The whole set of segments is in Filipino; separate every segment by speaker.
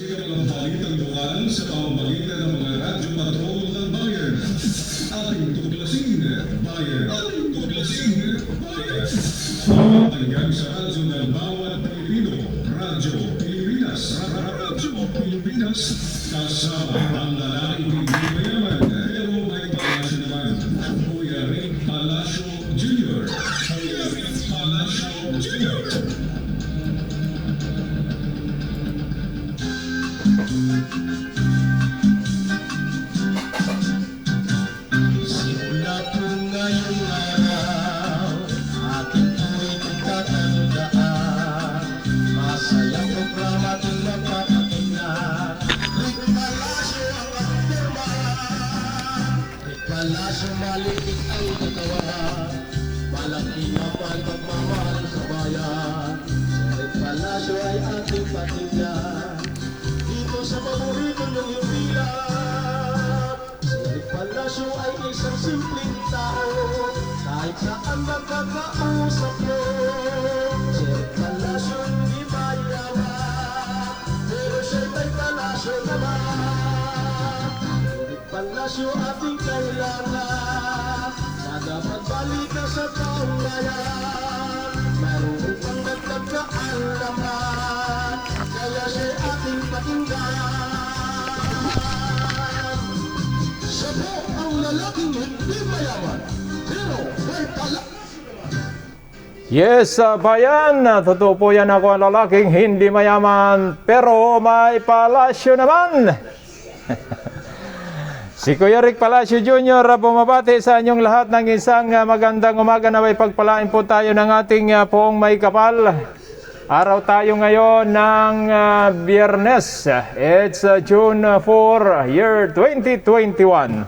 Speaker 1: Sila mga balitang lokal sa pamamagitan ng mga radyo patrol ng bayan. Ating tuklasin, bayan. Ating tuklasin, bayan. Pangayag sa radyo ng bawat Pilipino. Radyo Pilipinas. Radyo Pilipinas. Kasama ang lalaking hindi mayaman. Pero may palasyo naman. Kuya Rick Palacio Jr. Kuya Rick Palacio Jr.
Speaker 2: Simula po ngayong araw, ating tuwing pagtatandaan, masayang programa ating mapapakinggan. Rick Palacio ang aktorma, Rick Palacio maliit ang katawan, malaki naman pagmamahal sa bayan. Si Rick Palacio ay ating pakinggan, dito sa paborito niyong yubilan. Si Rick Palacio ay isang simpleng tao, kahit saan magkakausap mo. Si Rick Palacio hindi mayaman, pero siya'y may Palacio naman. Si Rick Palacio ating kailangan, na dapat balikan sa taong bayan. Mayroon pang dagdag na alaman, kaya siya'y ating pakinggan. Siya po ang lalaking hindi mayaman, pero may Palacio.
Speaker 3: Yes, bayan, totoo po yan, ako ang lalaking hindi mayaman pero may palasyo naman. Si Kuya Rick Palacio Jr. bumabati sa inyong lahat ng isang magandang umaga na may pagpalain po tayo ng ating poong may kapal. Araw tayo ngayon ng Biyernes. It's June 4, year 2021.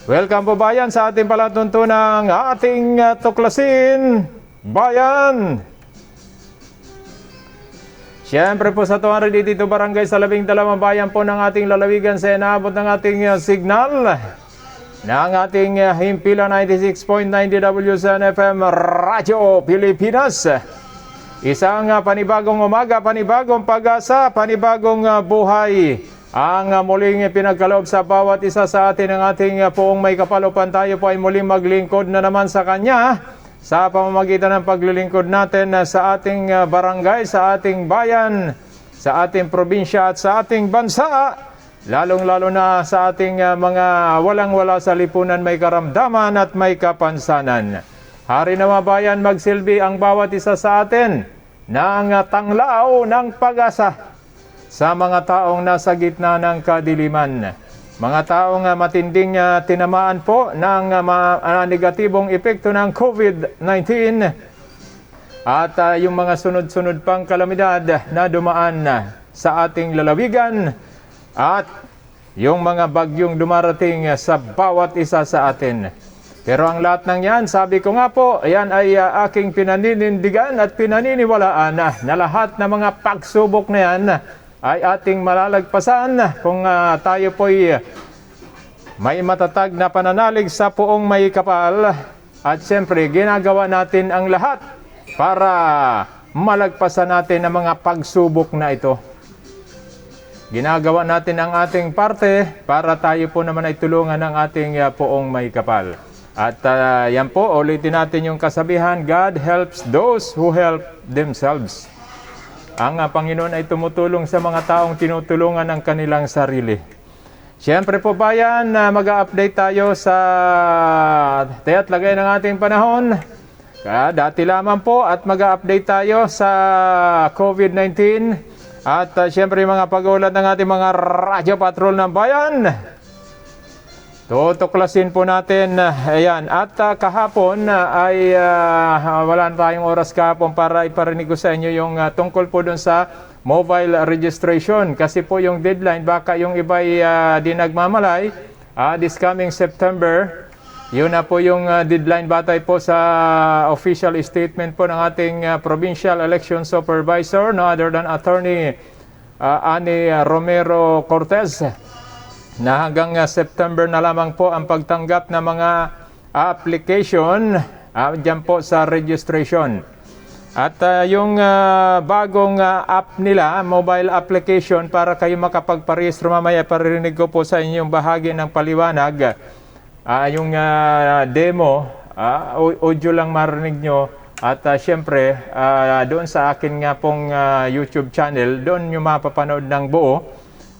Speaker 3: Welcome po bayan sa ating palatuntunang ating tuklasin, bayan. Siyempre po sa tuwang dito barangay sa 12 bayan po ng ating lalawigan sa inaabot ng ating signal ng ating Himpila 96.9 DWSN FM Radyo Pilipinas. Isang panibagong umaga, panibagong pag-asa, panibagong buhay ang muling pinagkaloob sa bawat isa sa atin ng ating poong may kapal upang tayo po ay muling maglingkod na naman sa Kanya sa pamamagitan ng paglilingkod natin sa ating barangay, sa ating bayan, sa ating probinsya at sa ating bansa, lalong-lalo na sa ating mga walang-wala sa lipunan, may karamdaman at may kapansanan. Hari na mga bayan, magsilbi ang bawat isa sa atin ng tanglaw ng pag-asa sa mga taong nasa gitna ng kadiliman. Mga taong matinding tinamaan po ng negatibong epekto ng COVID-19 at yung mga sunod-sunod pang kalamidad na dumaan sa ating lalawigan at yung mga bagyong dumarating sa bawat isa sa atin. Pero ang lahat ng yan, sabi ko nga po, yan ay aking pinaninindigan at pinaniniwalaan na lahat ng mga pagsubok na yan ay ating malalagpasan kung tayo po'y may matatag na pananalig sa poong may kapal. At siyempre, ginagawa natin ang lahat para malagpasan natin ang mga pagsubok na ito. Ginagawa natin ang ating parte para tayo po naman ay tulungan ng ating poong may kapal. At yan po, ulitin natin yung kasabihan, God helps those who help themselves. Ang Panginoon ay tumutulong sa mga taong tinutulungan ng kanilang sarili. Siyempre po bayan, mag-update tayo sa taya't lagay ng ating panahon. Dati lamang po at mag-update tayo sa COVID-19. At siyempre mga pag-ulat ng ating mga radyo patrol ng bayan. Tutuklasin po natin, ayan, at kahapon ay wala na tayong oras kahapon para iparinig ko sa inyo yung tungkol po dun sa mobile registration. Kasi po yung deadline, baka yung iba ay di nagmamalay, this coming September, yun na po yung deadline batay po sa official statement po ng ating Provincial Election Supervisor, no other than Attorney Annie Romero Cortez, na hanggang September na lamang po ang pagtanggap ng mga application dyan po sa registration. At yung bagong app nila, mobile application para kayo makapagparehistro mamaya, paririnig ko po sa inyong bahagi ng paliwanag. Yung demo, audio lang marinig nyo. At syempre, doon sa akin nga pong YouTube channel, doon nyo mapapanood ng buo.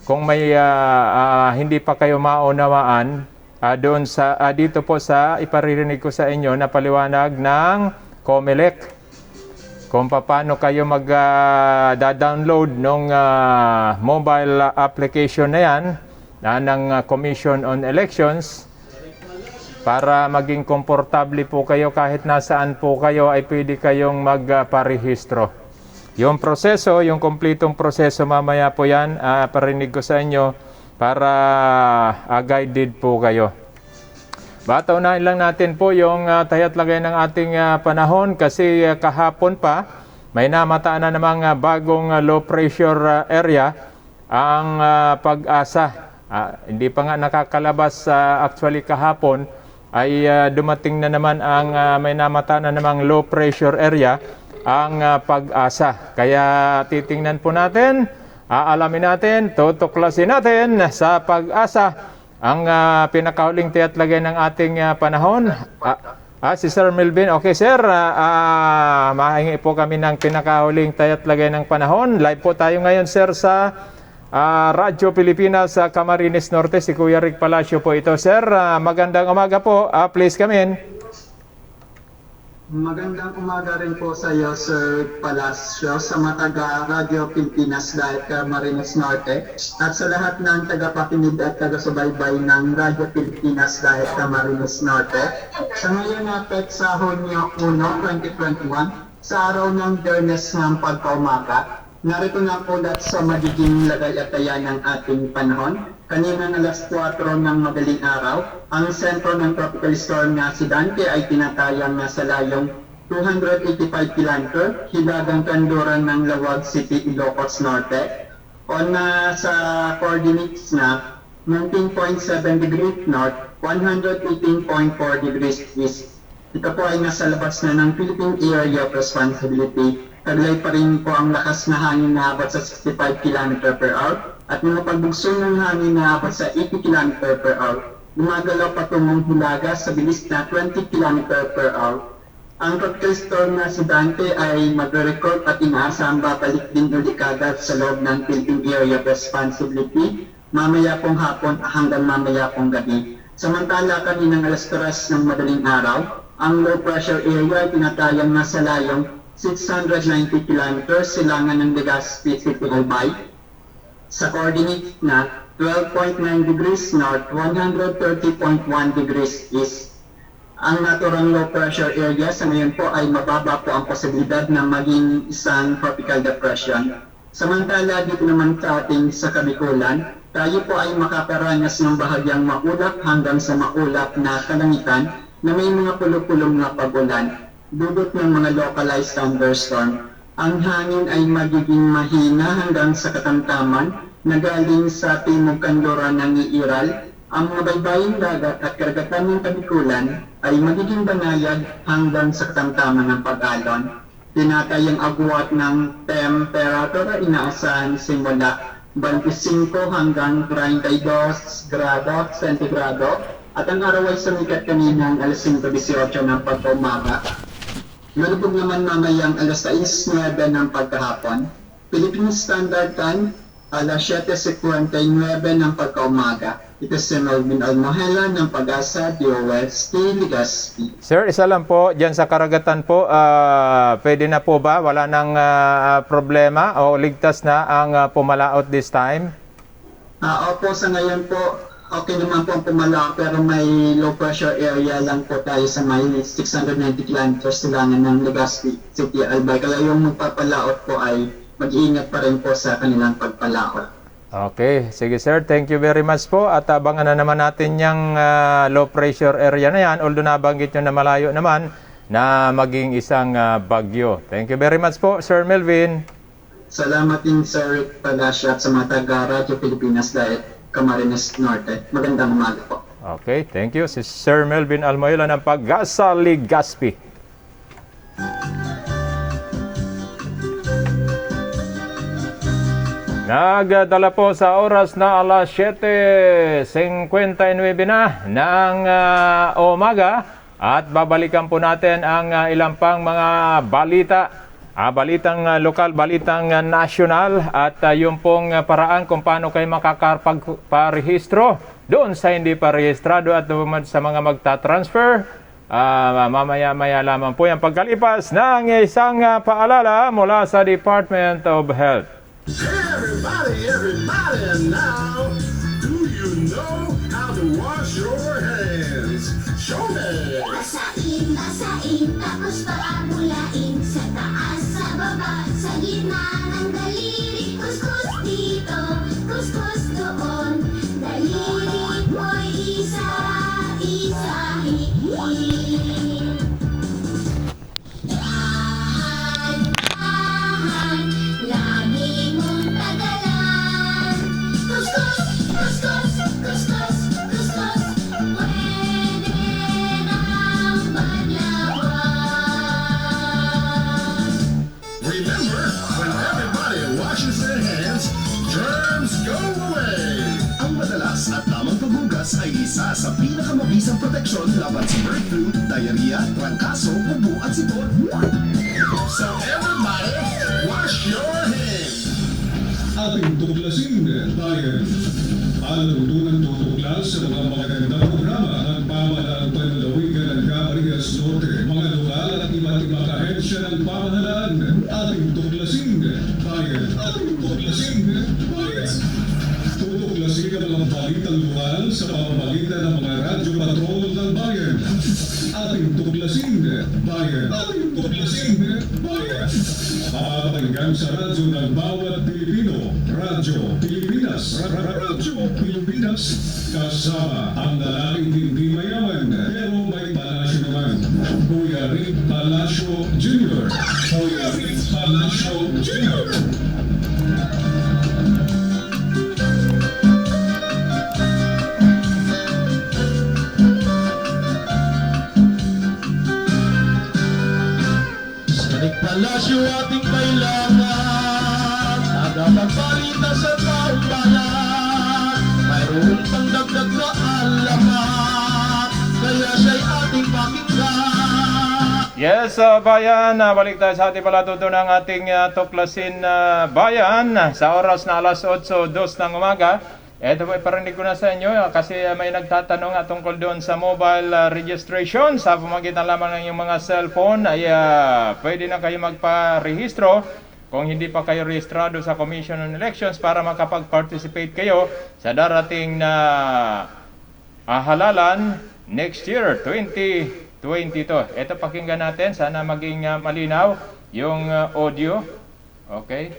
Speaker 3: Kung may hindi pa kayo maunawaan, doon sa dito po sa iparirinig ko sa inyo na paliwanag ng COMELEC kung paano kayo mag-download ng mobile application na yan ng Commission on Elections para maging komportable po kayo kahit nasaan po kayo ay pwede kayong magparehistro. Yung proseso, yung kompletong proseso mamaya po yan, parinig ko sa inyo para guided po kayo. Bataunahin lang natin po yung taya't lagay ng ating panahon kasi kahapon pa may namataan na namang bagong low pressure area ang Pag-asa. Hindi pa nga nakakalabas actually kahapon ay dumating na naman ang may namataan na namang low pressure area ang Pag-asa. Kaya titingnan po natin, aalamin natin, tutuklasin natin sa Pag-asa ang pinakahuling tiya't lagay ng ating panahon. Si Sir Melvin. Okay sir, mahingi po kami ng pinakahuling tiya't lagay ng panahon. Live po tayo ngayon sir sa Radyo Pilipinas sa Camarines Norte. Si Kuya Rick Palacio po ito sir. Magandang umaga po. Please come in.
Speaker 4: Magandang umaga rin po sa iyo, Sir Palacio, sa mga taga-Radio Pilipinas dahil Camarines Norte at sa lahat ng tagapakinig at taga-subaybay ng Radio Pilipinas dahil Camarines Norte. Sa ngayon na sa Hunyo 1, 2021, sa araw ng Biyernes ng pagkaumaga, narito na ulat sa magiging lagay at taya ng ating panahon. Kanina alas 4 ng madaling araw, ang sentro ng tropical storm na si Dante ay tinatayang nasa layong 285 km, hilagang kanluran ng Lawag City, Ilocos Norte. Sa coordinates na 19.7 degrees north, 118.4 degrees east. Ito po ay nasa labas na ng Philippine Area of Responsibility. Taglay pa rin po ang lakas na hangin na abot sa 65 km per hour at mga pagbugso ng hangin na abot sa 80 km per hour. Gumagalaw patungong Hilaga sa bilis na 20 km per hour. Ang tropical storm na si Dante ay magre-record at inaasang babalik din ulit kagad sa loob ng Philippine Area of Responsibility mamaya pong hapon hanggang mamaya pong gabi. Samantala kaninang alas 3 ng madaling araw, ang low pressure area ay tinatayang nasa layong 690 km silangan ng Legazpi City, Albay. Sa coordinate na 12.9 degrees north, 130.1 degrees east. Ang naturang low pressure area sa ngayon po ay mababa po ang posibilidad na maging isang tropical depression. Samantala dito naman sa ating sa Kabikulan, tayo po ay makakaranas ng bahagyang maulap hanggang sa maulap na kalangitan na may mga pulupulong na pag-ulan. Dudot ng mga localized thunderstorm. Ang hangin ay magiging mahina hanggang sa katamtaman na galing sa timog kanluran ng Iiral. Ang mga baybaying dagat at karagatan ng Kabikulan ay magiging banayad hanggang sa katamtaman ng pag-alon. Tinatayang agwat ng temperatura inaasahan simula 25 hanggang 32 grado sentigrado at ang araw ay sumikat kaninang alas 5:18 ng pagkaumaga. Lulubog naman mamayang alas 6:09 ng pagkahapon. Philippine Standard Time, alas 7:59 ng pagkaumaga. Ito si Melvin Almohela ng Pag-asa, DOST, Legazpi.
Speaker 3: Sir, isa lang po, dyan sa karagatan po, pwede na po ba? Wala nang problema o ligtas na ang pumalaot this time?
Speaker 4: Opo, sa ngayon po, okay naman po ang pumalaot pero may low pressure area lang po tayo sa may 690 km silangan ng Legazpi City, Albay. Kaya yung magpapalaot po ay mag-iingat pa rin po sa kanilang pagpalaot.
Speaker 3: Okay, sige sir, thank you very much po at abangan na naman natin yung low pressure area na yan, although nabanggit nyo na malayo naman na maging isang bagyo. Thank you very much po, Sir Melvin.
Speaker 4: Salamat din Sir Palacio at sa mga taga-Radio Pilipinas dahil Camarines Norte. Magandang umaga po.
Speaker 3: Okay, thank you. Si Sir Melvin Almoyla ng Pag-asa, Legazpi. Nagdala po sa oras na alas 7:59 na ng umaga at babalikan po natin ang ilang pang mga balita. Balitang lokal, balitang nasyonal at yung pong paraan kung paano kayo makakapagparehistro doon sa hindi pa rehistrado at sa mga magta-transfer. Mamaya-maya lamang po yung pagkalipas ng isang paalala mula sa Department of Health.
Speaker 2: Everybody now, do you know how to wash your hands? Show me!
Speaker 5: Basain, tapos paabulain sa taas, sa baba, sa gitna ng daliri. Kuskus dito, kuskus doon, daliri mo'y isa-isahin. Dahan-dahan, lagi mong tagalan. Kuskus, kuskus, kuskus, kuskus, pwede nang maglawan.
Speaker 2: Remember, when everybody washes their hands, germs go away! Ang madalas at tamang paghugas ay isa sa pinakamabisang proteksyon laban sa bird flu, diarrhea, trangkaso, ubo at sipon. So everybody, wash your hands!
Speaker 1: Ating tuklasin, bayan. Alarutunan tutuklas sa mga magagandang programa at pamahalaan panlalawigan ng Camarines Norte, mga lokal at iba't ibang ahensya ng pamahalaan. Ating tuklasin, bayan. Ating tuklasin, bayan. Tutuklasin ang mga balitang lokal sa pamamagitan ng mga radyo patrol ng bayan. Ating tuklasin, bayan. Ating tuklasin, bayan. Mapapakinggan sa radyo ng bawat Pilipino. Radyo Pilipinas. Radyo Pilipinas. Kasama ang lalaking hindi mayaman pero may palasyo naman. Kuya Rick Palacio Jr. Kuya Rick Palacio Jr.
Speaker 2: Palasyo ating kailangan, tagapagbalita sa taong bayan. Mayroon pang dagdag na alamat, kaya siya'y ating pakinggan.
Speaker 3: Yes, bayan, balik tayo sa ating palatuto ng ating tuklasin bayan sa oras na alas 8:02 ng umaga. Ito po, parinig ko na sa inyo kasi may nagtatanong tungkol doon sa mobile registration. Sa pamagitan lamang ng inyong mga cellphone ay pwede na kayo magparehistro kung hindi pa kayo rehistrado sa Commission on Elections para makapag-participate kayo sa darating na halalan next year, 2022. Ito, pakinggan natin. Sana maging malinaw yung audio. Okay.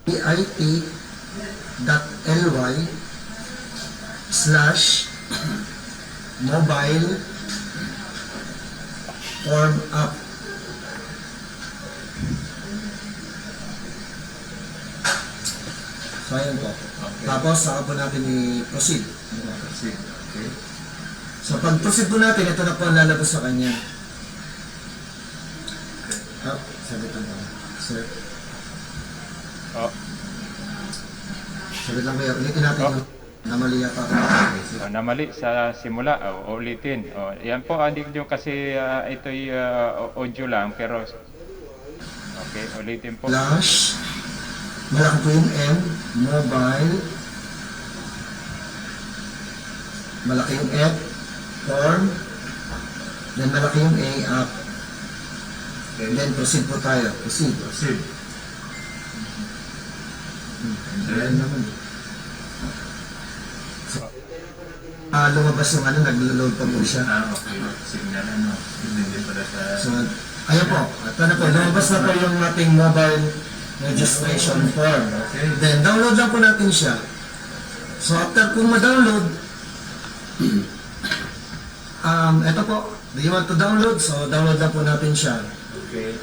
Speaker 6: bit.ly/mobile form app. So ayan po. Okay. Tapos saka po natin i-proceed. Okay. So pag proceed po natin, ito na po ang lalabas sa kanya. Sabi lang po. Sir. Sabi lang kayo, ulitin natin yung namali yata.
Speaker 3: Namali sa simula, ulitin. Yan po, hindi nyo kasi ito'y audio lang, pero okay, ulitin po.
Speaker 6: Flash, malaki po yung M, mobile, malaki yung F, form, then malaki yung A, app. And then proceed po tayo. Proceed. Ayan naman. So, lumabas yung nag-load pa po siya.
Speaker 7: Okay. Signal hindi pala sa...
Speaker 6: So, ayan po. Ito na po. Lumabas na po yung ating mobile registration form.
Speaker 7: Okay.
Speaker 6: Then, download lang po natin siya. So, after kung ma-download, ito po. Do you want to download? So, download lang po natin siya.
Speaker 7: Okay.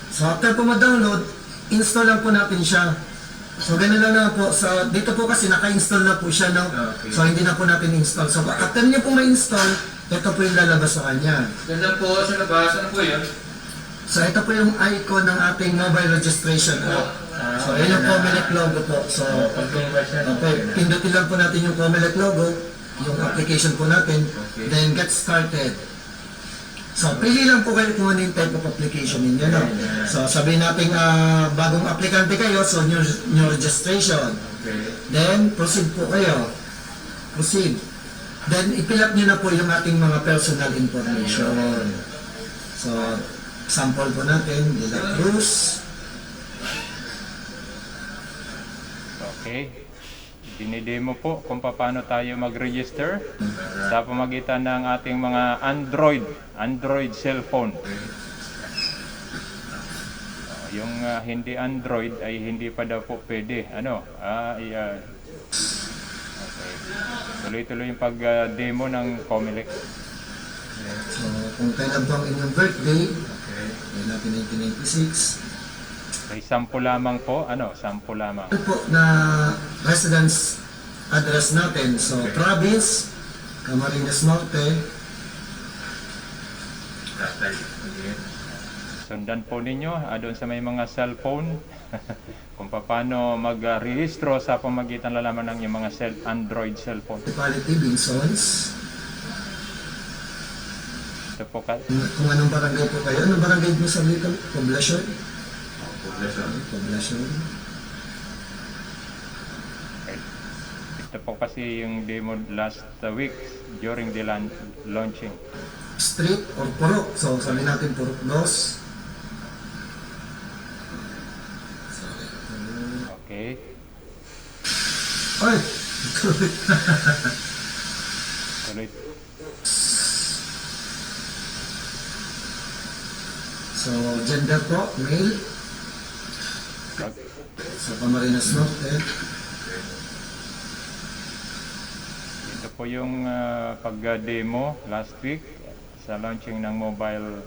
Speaker 6: So, after po ma-download, install lang po natin siya. So, ganun lang po. So, dito po kasi naka-install na po siya, no?
Speaker 7: Okay.
Speaker 6: So, hindi na po natin install. So, after niyo po ma-install, ito po yung lalabas sa kanya.
Speaker 7: Ganda po sa labas. Ano po yun?
Speaker 6: So ito po yung icon ng ating mobile registration app. So yun yung Comelec logo po. So okay, pindutin lang po natin yung Comelec logo, yung application po natin, then get started. So pili lang po kayo kung ano yung type of application ninyo. No? So sabihin natin bagong aplikante kayo, so new registration. Then proceed po kayo. Proceed. Then i-fill up nyo na po yung ating mga personal information. So sample po natin, De La Cruz.
Speaker 3: Okay. Dinidemo po kung paano tayo mag-register sa pamagitan ng ating mga Android cellphone. Yung hindi Android ay hindi pa daw po pwede. Okay. Tuloy-tuloy yung pag-demo ng Comelec.
Speaker 6: So kung kailan po ang inyong birthday, kailan natin 1996.
Speaker 3: Ay sample lamang po, sample lamang.
Speaker 6: Ito po na residence address natin. So province, Camarines Norte.
Speaker 3: Sundan po ninyo doon sa may mga cellphone kung paano mag-rehistro sa pamagitan lalaman ng yung mga Android cellphone.
Speaker 6: Municipality, Binsons.
Speaker 3: Ito po
Speaker 6: Kung anong barangay po kayo. Anong barangay mo sa Lical? Poblacion? Poblacion.
Speaker 3: Ito po kasi yung demo last week during the launching.
Speaker 6: Street or Purok. So sabi natin Purok 2.
Speaker 3: Okay.
Speaker 6: Ay!
Speaker 3: Tuloy.
Speaker 6: So gender po, male. Sa Camarines Norte.
Speaker 3: Ito po yung pag-demo last week sa launching ng mobile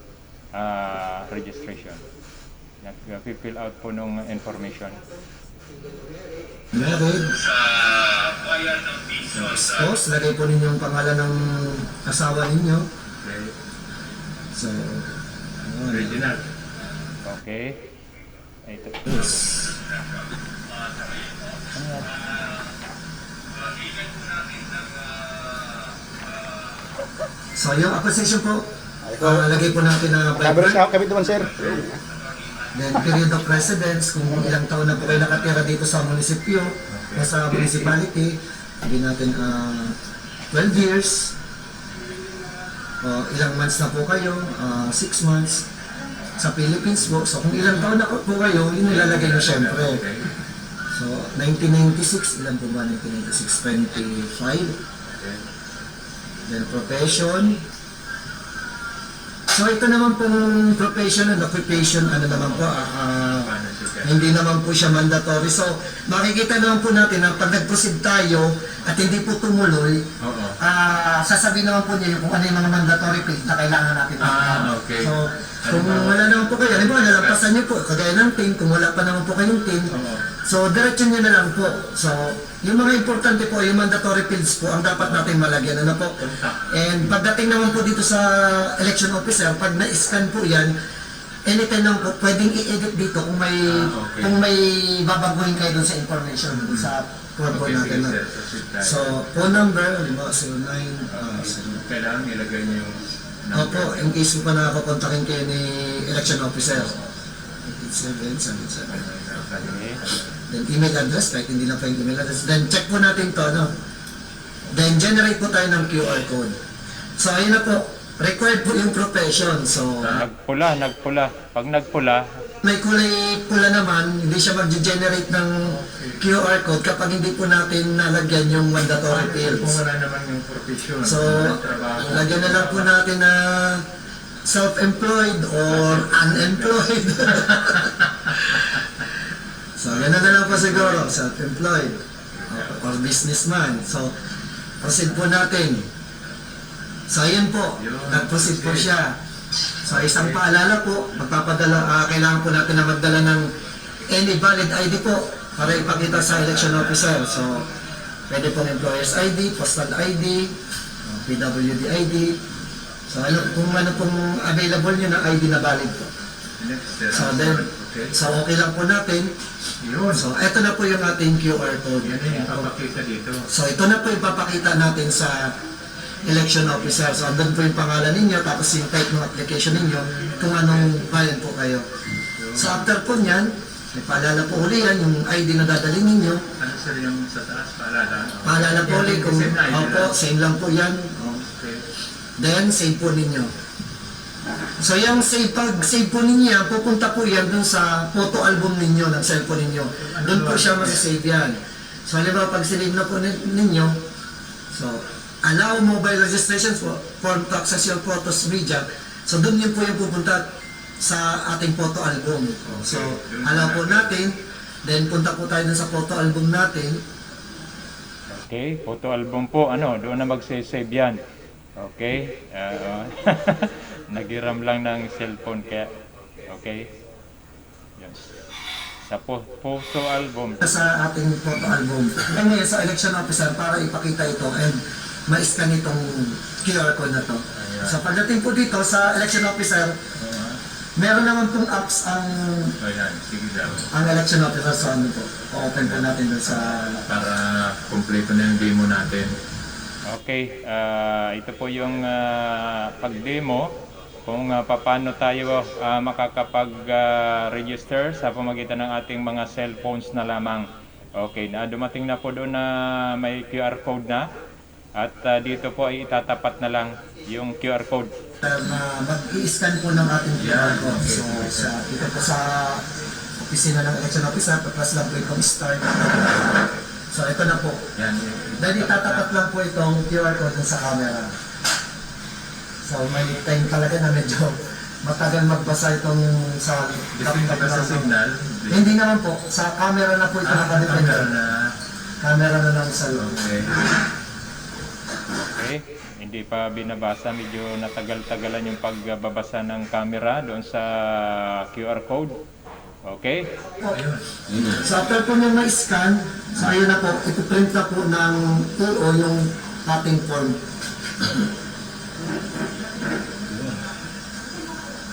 Speaker 3: registration. Nag-fill out po ng information.
Speaker 6: Married. Spouse, lagay po ninyo ang pangalan ng asawa ninyo. So,
Speaker 7: Original.
Speaker 3: Okay. Ito.
Speaker 6: yes. So, yung application po, lagay po natin na
Speaker 8: Kabit naman, sir.
Speaker 6: then period of residence, kung ilang taon na po kayo nakatira dito sa munisipyo, sa municipality, sabihin natin 12 years, ilang months na po kayo, 6 months, sa Philippines po. So kung ilang taon na po kayo, yun nilalagay nyo syempre. So 1996, ilan po ba 1996? 25. Then profession. So ito naman pong profession and occupation, naman po, hindi naman po siya mandatory. So makikita naman po natin na pag nag-proceed tayo at hindi po tumuloy, sasabihin naman po niya kung ano yung mga mandatory field na kailangan natin.
Speaker 7: Okay.
Speaker 6: So kung wala naman po kayo, halimbawa nalampasan niyo po, kagaya ng team, kung wala pa naman po kayong team, so diretso niyo na lang po. So yung mga importante po, yung mandatory fields po, ang dapat natin malagyan. Ano po? And pagdating naman po dito sa election officer, pag na-scan po yan, anytime naman po, pwedeng i-edit dito kung may babaguhin kayo dun sa information, dun sa form po natin. No? So, phone number, 09,
Speaker 7: Kailangan ilagay niyo yung
Speaker 6: opo, in case po pa nakakakontakin kayo ni election officer. 8777.
Speaker 3: Okay.
Speaker 6: Then email address, kahit hindi na pa yung email address. Then check po natin to, no? Then generate po tayo ng QR code. So ayun na po, required po yung profession. So
Speaker 3: Nagpula. Pag nagpula,
Speaker 6: may kulay pula naman, hindi siya mag-generate ng QR code kapag hindi po natin nalagyan yung mandatory
Speaker 7: kung
Speaker 6: fields.
Speaker 7: wala naman yung profession.
Speaker 6: So, lagyan na lang po natin na self-employed or unemployed. So, gano'n na lang po siguro, self-employed or businessman. So, proceed po natin. So, ayun po, nag-proceed po siya. So, isang paalala po, kailangan po natin na magdala ng any valid ID po para ipakita sa election officer. So, pwede pong employer's ID, postal ID, PWD ID. So kung ano pong available nyo na ID na valid po.
Speaker 7: Next,
Speaker 6: So then,
Speaker 7: okay.
Speaker 6: so okay lang po natin.
Speaker 7: Yun.
Speaker 6: So ito na po yung ating QR code.
Speaker 7: Yan yung papakita dito.
Speaker 6: So ito na po yung papakita natin sa election officer. So andun po yung pangalan ninyo, tapos yung type ng application ninyo, kung anong bayan po kayo. So after po niyan, may paalala po uli yan, yung ID na dadalhin ninyo.
Speaker 7: Ano sir yung sa taas, paalala?
Speaker 6: Paalala po uli kung
Speaker 7: Same na ID
Speaker 6: opo,
Speaker 7: lang.
Speaker 6: same lang po yan.
Speaker 7: Okay.
Speaker 6: Then save po ninyo. So yung save po ninyo yan, pupunta po yan dun sa photo album ninyo ng cellphone ninyo. Doon po siya masasave yan. So halimbawa pag sinave na po ninyo, so allow mobile registration for to access your photos media. So doon yun po yung pupunta sa ating photo album. So allow po natin, then punta po tayo dun sa photo album natin.
Speaker 3: Okay, photo album po, doon na mag-save yan. Okay, nagiram lang ng cellphone kaya, okay. Yan. Sa photo album.
Speaker 6: Sa ating photo album. And ngayon sa election officer para ipakita ito and ma-scan itong QR code na to. So pagdating po dito sa election officer, meron naman pong apps ang
Speaker 7: Ayan, sige daw.
Speaker 6: election officer sa ano po. O-open po natin doon sa
Speaker 7: Para kompleto na yung demo natin.
Speaker 3: Okay, ito po yung pag-demo kung paano tayo makakapag-register sa pamagitan ng ating mga cellphones na lamang. Okay, dumating na po doon na may QR code na at dito po ay itatapat na lang yung QR code.
Speaker 6: na mag-i-scan po ng ating QR code. So dito po sa opisina ng election officer, plus lang po itong start. So ito na po.
Speaker 7: Yan.
Speaker 6: Dahil itatapat lang po itong QR code dun sa camera. So may time talaga na medyo matagal magbasa itong sa
Speaker 7: Distinct ba sa signal?
Speaker 6: Hindi naman po. Sa camera na po ito nakadepende.
Speaker 7: Camera na.
Speaker 6: Camera na lang sa loob.
Speaker 7: Okay.
Speaker 3: Okay, hindi pa binabasa, medyo natagal-tagalan yung pagbabasa ng camera doon sa QR code. Okay?
Speaker 6: So after po nyo na-scan, so ayun na po, ipiprint na po ng PO yung ating form.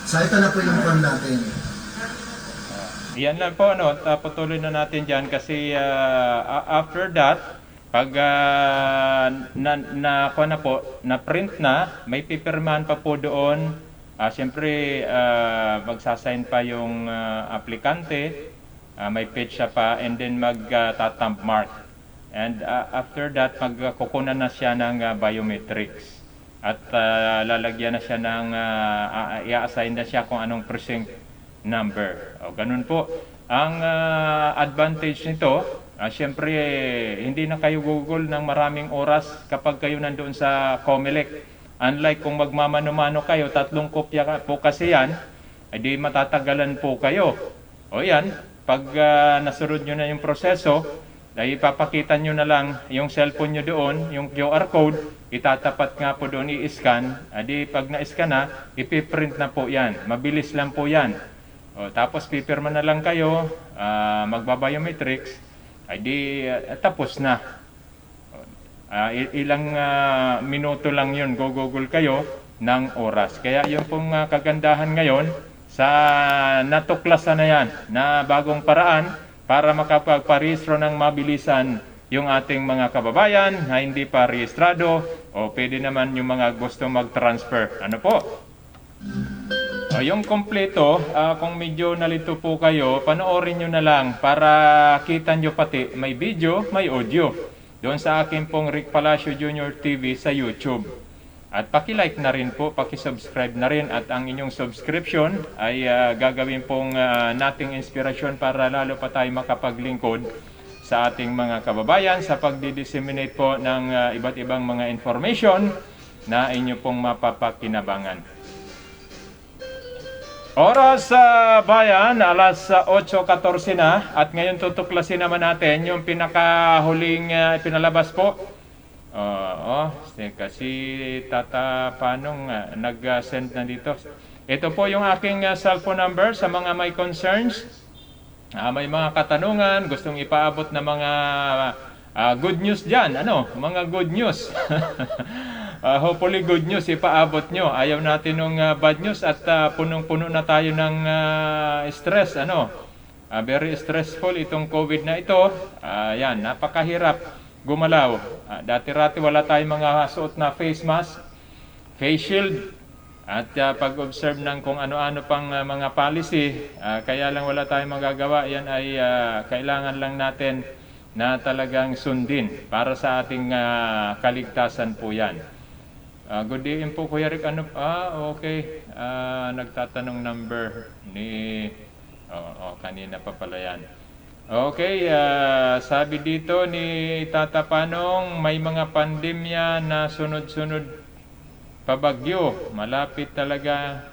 Speaker 6: So ito na po yung form natin.
Speaker 3: Yan lang po, patuloy na natin dyan kasi after that, pag na-print na, may pipirmahan pa po doon. Siyempre, magsasign pa yung aplikante, may petsa pa, and then mag-tatamp mark. And after that, magkukunan na siya ng biometrics. At lalagyan na siya ng, i-assign na siya kung anong precinct number. O, ganun po. Ang advantage nito, siyempre, hindi na kayo Google ng maraming oras kapag kayo nandoon sa COMELEC. Unlike kung magmamano-mano kayo, 3 kopya po kasi yan, ay di matatagalan po kayo. O yan, pag nasunod nyo na yung proseso, ay ipapakita nyo na lang yung cellphone nyo doon, yung QR code, itatapat nga po doon, i-scan. Di pag na-scan na, ipiprint na po yan. Mabilis lang po yan. O, tapos pipirma na lang kayo, magbabiometrics, ay di tapos na. Ilang minuto lang yun, go-google kayo ng oras. Kaya yung pong kagandahan ngayon, sa natuklasan na yan, na bagong paraan para makapagparehistro ng mabilisan yung ating mga kababayan na hindi pa rehistrado o pwede naman yung mga gusto mag-transfer. Ano po? Yung kompleto, kung medyo nalito po kayo, panoorin nyo na lang para kita nyo pati may video, may audio. Doon sa akin pong Rick Palacio Jr. TV sa YouTube. At paki-like na rin po, paki-subscribe na rin at ang inyong subscription ay gagawin pong nating inspirasyon para lalo pa tayo makapaglingkod sa ating mga kababayan sa pagdi-disseminate po ng iba't ibang mga information na inyo pong mapapakinabangan. Oras sa bayan, alas 8:14 na at ngayon tutuklasin naman natin yung pinakahuling pinalabas po. Kasi Tata Panong nag-send na dito. Ito po yung aking cellphone number sa mga may concerns. May mga katanungan, gustong ipaabot na mga good news dyan. Mga good news. Hopefully good news ipaabot nyo. Ayaw natin ng bad news at punong-puno na tayo ng stress. Very stressful itong COVID na ito. Yan, napakahirap gumalaw. Dati-rati wala tayong mga suot na face mask, face shield, at pag-observe ng kung ano-ano pang mga policy. Kaya lang wala tayong magagawa. Yan ay kailangan lang natin na talagang sundin para sa ating kaligtasan po yan. Good day po, Kuya Rick. Okay. Nagtatanong number ni... kanina pa pala yan. Okay, sabi dito ni Tata Panong, may mga pandemya na sunod-sunod pabagyo. Malapit talaga.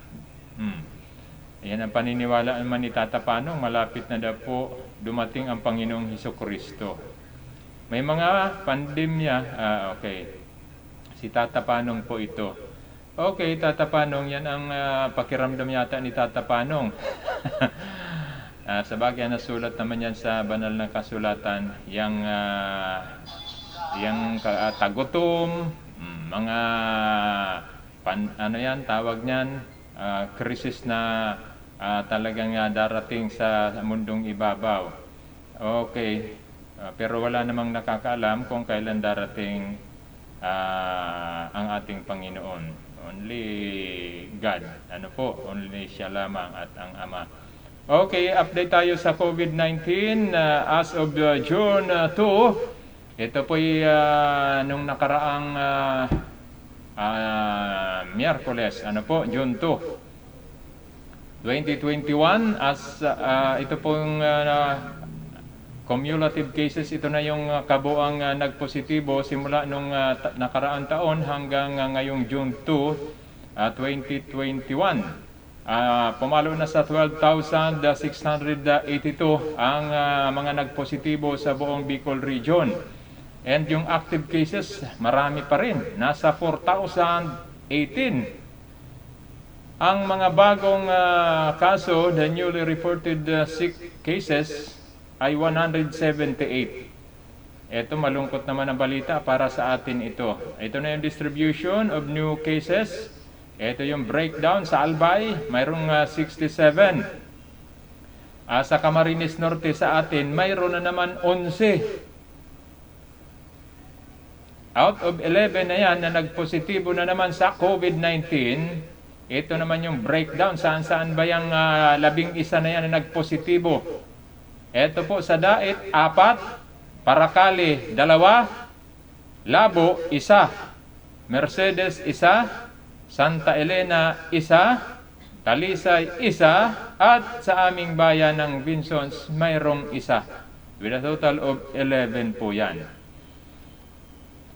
Speaker 3: Yan ang paniniwala naman ni Tata Panong. Malapit na daw po dumating ang Panginoong Hesukristo. May mga pandemya. Okay. Si Tata Panong po ito. Okay, Tata Panong, yan ang pakiramdam yata ni Tata Panong. Sa bagay, nasulat naman yan sa banal na kasulatan, yung tagutom, mga tawag niyan, krisis na talagang darating sa mundong ibabaw. Okay, pero wala namang nakakaalam kung kailan darating ang ating Panginoon. Only God. Only Siya lamang at ang Ama. Okay, update tayo sa COVID-19. As of June 2, ito po'y nung nakaraang Miyerkules, June 2, 2021, ito pong cumulative cases, ito na yung kabuang nagpositibo simula nung nakaraang taon hanggang ngayong June 2, 2021. Pumalo na sa 12,682 ang mga nagpositibo sa buong Bicol Region. And yung active cases, marami pa rin. Nasa 4,018. Ang mga bagong kaso, the newly reported sick cases, ay 178. Ito, malungkot naman ang balita para sa atin ito. Ito na yung distribution of new cases. Ito yung breakdown sa Albay, mayroong 67. Sa Camarines Norte sa atin, mayroon na naman 11. Out of 11 na yan na nagpositibo na naman sa COVID-19, ito naman yung breakdown. Saan-saan ba yung 11 na yan na nagpositibo? Ito po sa Dait, 4, Paracali, 2, Labo, 1, Mercedes, 1, Santa Elena, 1, Talisay, 1, at sa aming bayan ng Vinsons, mayroong 1. With a total of 11 po yan.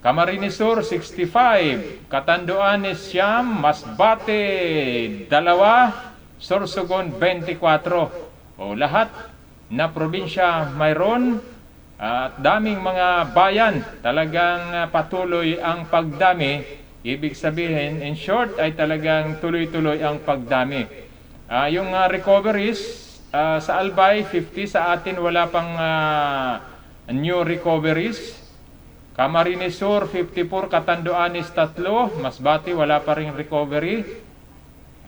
Speaker 3: Camarines Sur, 65, Catanduanes, 9, Masbate, 2, Sorsogon, 24. Lahat na probinsya mayroon at daming mga bayan, talagang patuloy ang pagdami. Ibig sabihin, in short, ay talagang tuloy-tuloy ang pagdami. Yung recoveries sa Albay, 50. Sa atin wala pang new recoveries. Camarines Sur, 54. Catanduanes, 3. Masbate, wala pa ring recovery.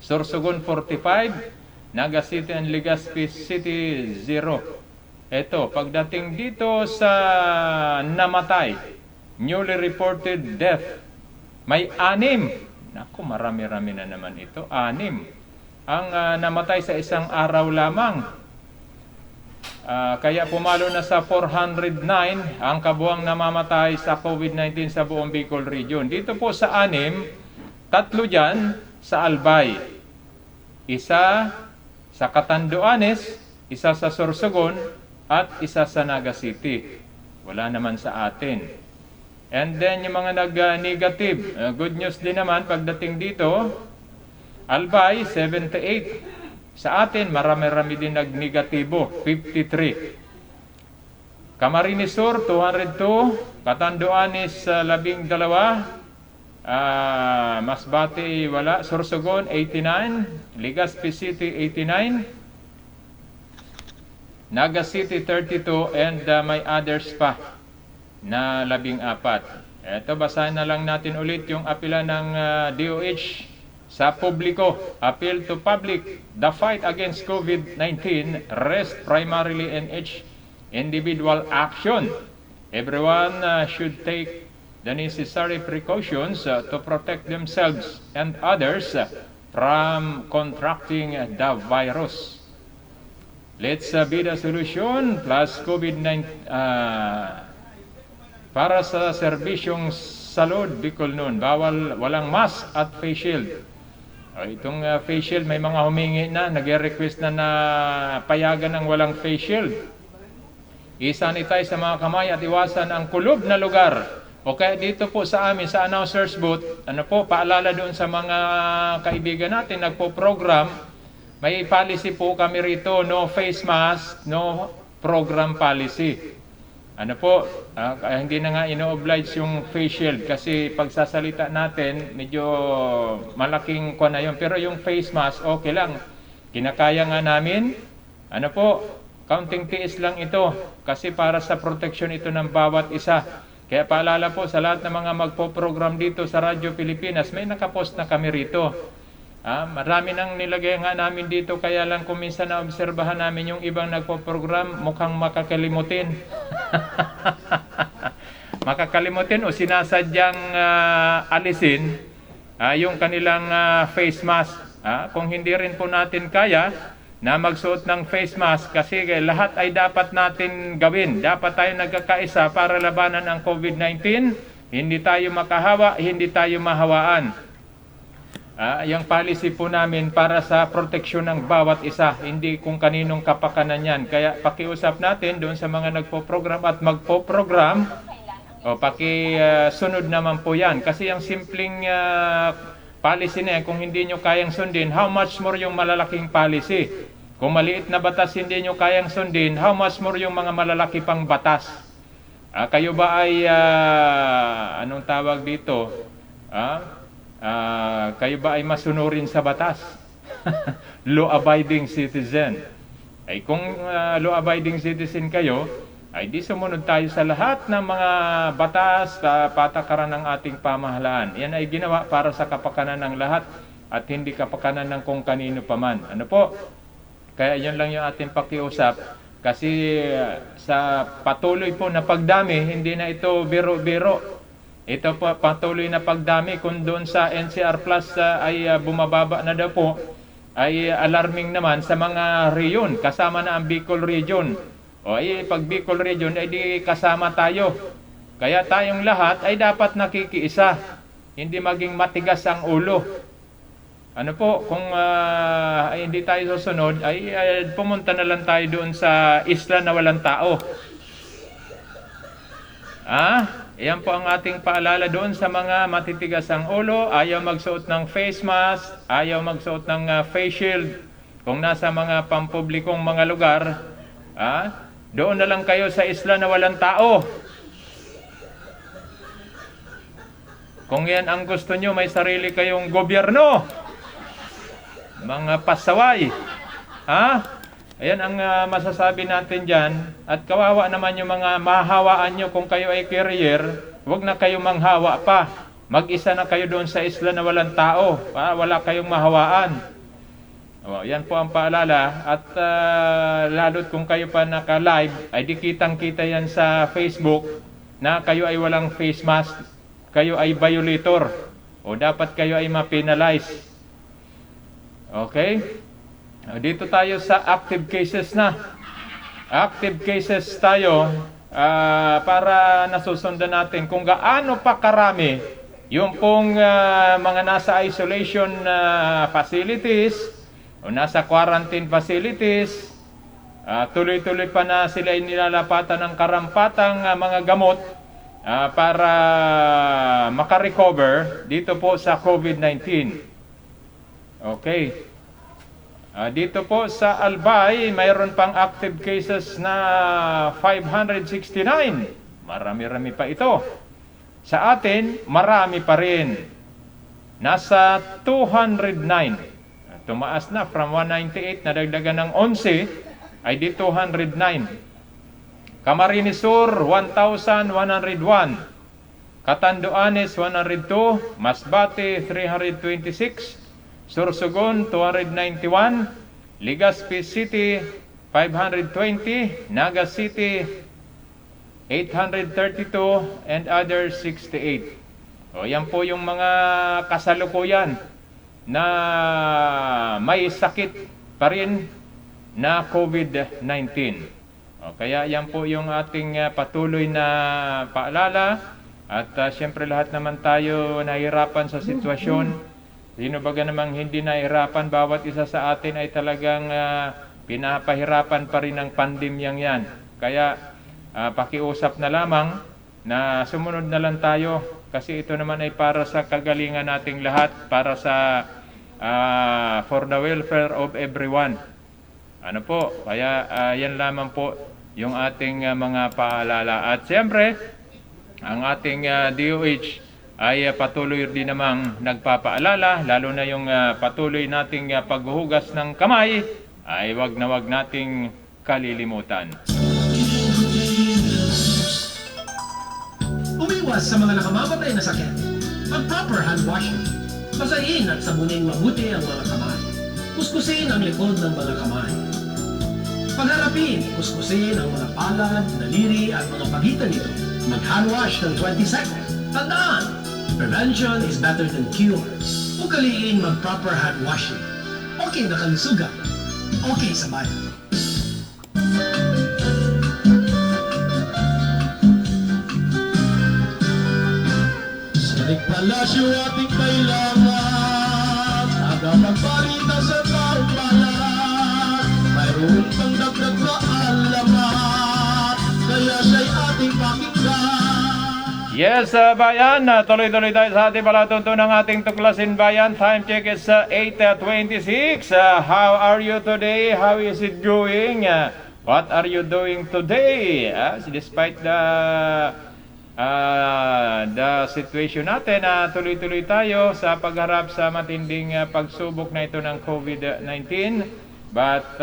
Speaker 3: Sorsogon, 45. Naga City and Legazpi City, 0. Ito, pagdating dito sa namatay, newly reported death, may 6. Naku, marami-rami na naman ito. 6 ang namatay sa isang araw lamang. Kaya pumalo na sa 409 ang kabuang namamatay sa COVID-19 sa buong Bicol Region. Dito po sa 6, 3 dyan sa Albay, 1 sa Catanduanes, 1 sa Sorsogon, at 1 sa Naga City. Wala naman sa atin. And then yung mga nag-negative, good news din naman pagdating dito, Albay, 78. Sa atin, marami-rami din nag-negatibo, 53. Camarines Sur, 202. Catanduanes, 12. Masbate, wala. Sorsogon, 89. Legazpi City, 89. Naga City, 32. And may others pa na 14. Ito, basahin na lang natin ulit yung apela ng DOH sa publiko. Appeal to public, the fight against COVID-19 rests primarily in each individual action. Everyone should take the necessary precautions to protect themselves and others from contracting the virus. Let's be the solution plus COVID-19 para sa serbisyong salud Bicol noon. Walang mask at face shield. Itong face shield, may mga humingi na, nag-request na payagan ng walang face shield. I-sanitize sa mga kamay at iwasan ang kulob na lugar. O kaya dito po sa amin, sa announcer's booth, paalala doon sa mga kaibigan natin, nagpo-program, may policy po kami rito, no face mask, no program policy. Hindi na nga ino-oblige yung face shield kasi pagsasalita natin, medyo malaking kuwan na yun. Pero yung face mask, okay lang. Kinakaya nga namin. Counting tiis lang ito kasi para sa protection ito ng bawat isa. Kaya paalala po sa lahat ng mga magpo-program dito sa Radyo Pilipinas, may nakapost na kami rito. Marami nang nilagay nga namin dito, kaya lang kung minsan na-obserbahan namin yung ibang nagpo-program, mukhang makakalimutin. Makakalimutin o sinasadyang alisin yung kanilang face mask. Kung hindi rin po natin kaya na magsuot ng face mask, kasi lahat ay dapat natin gawin. Dapat tayo nagkakaisa para labanan ang COVID-19. Hindi tayo makahawa, hindi tayo mahawaan. Yung policy po namin para sa proteksyon ng bawat isa, hindi kung kaninong kapakanan yan. Kaya pakiusap natin doon sa mga nagpo-program at magpo-program, pakisunod naman po yan. Kasi yung simpleng policy na yan, kung hindi nyo kayang sundin, how much more yung malalaking policy? Kung maliit na batas hindi nyo kayang sundin, how much more yung mga malalaki pang batas? Kayo ba ay, anong tawag dito? Kayo ba ay masunurin sa batas? Law-abiding citizen. Ay kung law-abiding citizen kayo, ay di sumunod tayo sa lahat ng mga batas, patakaran ng ating pamahalaan. Yan ay ginawa para sa kapakanan ng lahat at hindi kapakanan ng kung kanino paman. Kaya yun lang yung ating pakiusap. Kasi sa patuloy po na pagdami, hindi na ito biro-biro. Ito po patuloy na pagdami. Kung doon sa NCR Plus ay bumababa na daw po, ay alarming naman sa mga region. Kasama na ang Bicol Region. Pag Bicol Region ay di kasama tayo. Kaya tayong lahat ay dapat nakikiisa. Hindi maging matigas ang ulo. Kung hindi tayo susunod, ay pumunta na lang tayo doon sa isla na walang tao. Yan po ang ating paalala doon sa mga matitigas ang ulo, ayaw magsuot ng face mask, ayaw magsuot ng face shield. Kung nasa mga pampublikong mga lugar, doon na lang kayo sa isla na walang tao. Kung yan ang gusto nyo, may sarili kayong gobyerno. Mga pasaway. Ayan ang masasabi natin dyan. At kawawa naman yung mga mahawaan nyo kung kayo ay carrier. Huwag na kayo manghawa pa. Mag-isa na kayo doon sa isla na walang tao. Wala kayong mahawaan. Yan po ang paalala. At lalo't kung kayo pa naka-live, ay di kitang-kita yan sa Facebook na kayo ay walang face mask. Kayo ay violator. O dapat kayo ay ma-penalize. Okay? Dito tayo sa active cases na. Active cases tayo para nasusundan natin kung gaano pa karami yung pong mga nasa isolation facilities o nasa quarantine facilities. Tuloy-tuloy pa na sila nilalapatan ng karampatang mga gamot para makarecover dito po sa COVID-19. Okay. Dito po sa Albay, mayroon pang active cases na 569. Marami-rami pa ito. Sa atin, marami pa rin. Nasa 209. Tumaas na from 198, nadagdagan ng 11, ay di 209. Camarines Sur, 1,101. Catanduanes 102, Masbate 326, Sorsogon 291, Legazpi City 520, Naga City 832, and others 68. O yan po yung mga kasalukuyan na may sakit pa rin na COVID-19. O kaya yan po yung ating patuloy na paalala. At siyempre lahat naman tayo nahihirapan sa sitwasyon. Sino baga namang hindi nahihirapan, bawat isa sa atin ay talagang pinapahirapan pa rin ng pandemyang yan. Kaya pakiusap na lamang na sumunod na lang tayo kasi ito naman ay para sa kagalingan nating lahat, para sa for the welfare of everyone. Ano po, kaya yan lamang po yung ating mga paalala. At siyempre, ang ating DOH ay patuloy din namang nagpapaalala, lalo na yung patuloy nating paghuhugas ng kamay ay wag nating kalilimutan.
Speaker 8: Umiwas sa mga nakamamatay na sakit. Mag-proper hand washing. Basahin at sabunin mabuti ang mga kamay. Kuskusin ang likod ng mga kamay. Pagharapin, kuskusin ang mga palad, daliri at mga pagitan nito. Mag-hand wash ng 20 seconds. Tandaan, prevention is better than cure. Ugaliin mag-proper hand washing. Okay na kalusugan. Okay sa bayan. Silik palasyo ating kailangan. Aga magbalita sa taong bayan. Mayroon pang dagdag na alamat. Kaya siya'y ating pakinggan.
Speaker 3: Yes, bayan, tuloy-tuloy tayo sa ating palatuntunan ng ating tuklasin bayan. Time check is 8:26. How are you today? How is it going? What are you doing today? Despite the situation natin, tuloy-tuloy tayo sa pagharap sa matinding pagsubok na ito ng COVID-19. But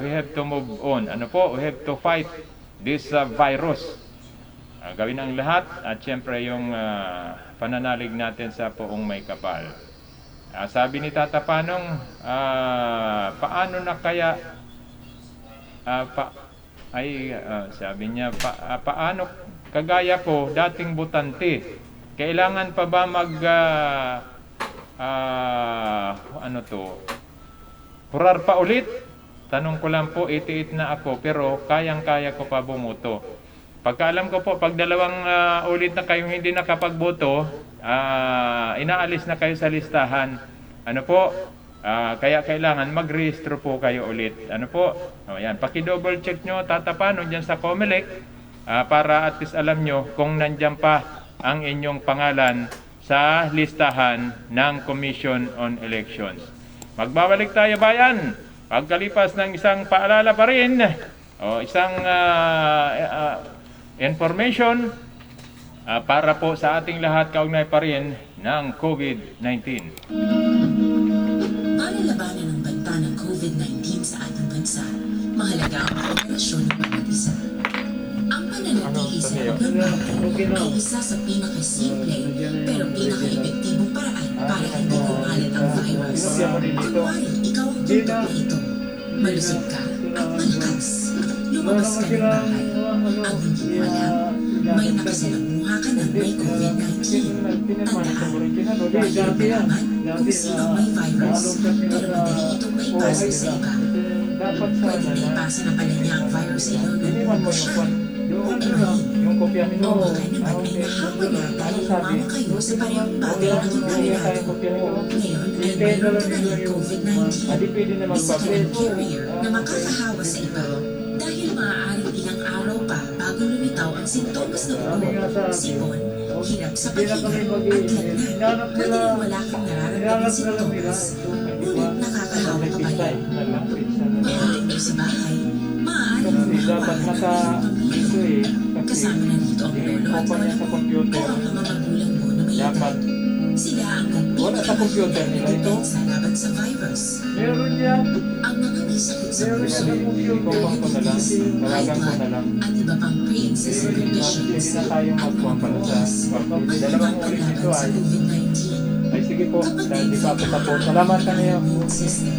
Speaker 3: we have to move on. Ano po? We have to fight this virus. Gawin ang lahat at siyempre yung pananalig natin sa poong may kapal. Sabi ni Tata Panong, paano na kaya sabi niya, paano kagaya ko dating butante, kailangan pa ba kurar pa ulit? Tanong ko lang po, 88 na ako pero kayang-kaya ko pa bumuto. Pagkaalam ko po, pag dalawang ulit na kayong hindi nakapagboto, inaalis na kayo sa listahan. Ano po? Kaya kailangan mag-rehistro po kayo ulit. Ano po? Ayan, paki-double check nyo, Tata Panong dyan sa COMELEC para at least alam nyo kung nandyan pa ang inyong pangalan sa listahan ng Commission on Elections. Magbabalik tayo bayan. Pagkalipas ng isang paalala pa rin, o isang information para po sa ating lahat kaugnay pa rin ng COVID-19.
Speaker 9: Para labanan ang banta ng COVID-19 sa ating bansa, mahalaga ang kooperasyon ng bawat isa. Ang pananatili sa lugar natin ay isa sa pinakasimple pero pinaka-epektibong paraan para hindi kumalat ang virus. Kunwari, ikaw ang tutok na ito. Malusog ka at malakas. Lumabas ka ng bahay. Ang hindi mo alam, may nakasalamuha ka ng may COVID-19. Tandaan, mahirap malaman kung sino may virus, pero madali itong maipasa sa iba. Pwede maipasa na pala niya ang virus sa iyo nung mo siya.
Speaker 3: Yung kopya nito,
Speaker 9: O baka naman ay nahawa niya dahil lumama kayo sa parehong bagay na kinarelado. Ngayon ay mayroon ka na ng COVID-19. Isa ka ng carrier na makakahawa sa iba. Dahil maaaring ilang araw pa bago lumitaw ang sintomas ng ubo, sipon, hirap sa paghinga at lagnat. Pwede rin wala kang nararamdaman sintomas, ngunit nakakahawa ka pa rin. Mahilig ka sa bahay, maaaring humahawakan ng iyong pamilya. Kasama na dito ang lolo at lola mo o ang mga magulang mo na may edad. Sila ang
Speaker 3: Wala sa computer nila ito.
Speaker 9: depensa laban sa virus.
Speaker 3: Meron yan.
Speaker 9: Ang mga may sakit sa
Speaker 3: Meron
Speaker 9: puso,
Speaker 3: yan. Ipapang ko na lang.
Speaker 9: high
Speaker 3: Tawagan ko
Speaker 9: blood,
Speaker 3: na lang.
Speaker 9: at iba pang pre-existing conditions
Speaker 3: Hindi na tayo
Speaker 9: ang mga
Speaker 3: magpapala sa
Speaker 9: bukas.
Speaker 3: dalawang ulit
Speaker 9: Paglaban
Speaker 3: ito
Speaker 9: sa
Speaker 3: ay.
Speaker 9: COVID-19.
Speaker 3: Ay sige po.
Speaker 9: Kapag
Speaker 3: Dahil
Speaker 9: may
Speaker 3: di pa ako
Speaker 9: infection
Speaker 3: tapos.
Speaker 9: ang
Speaker 3: Salamat ka niyo.
Speaker 9: immune system,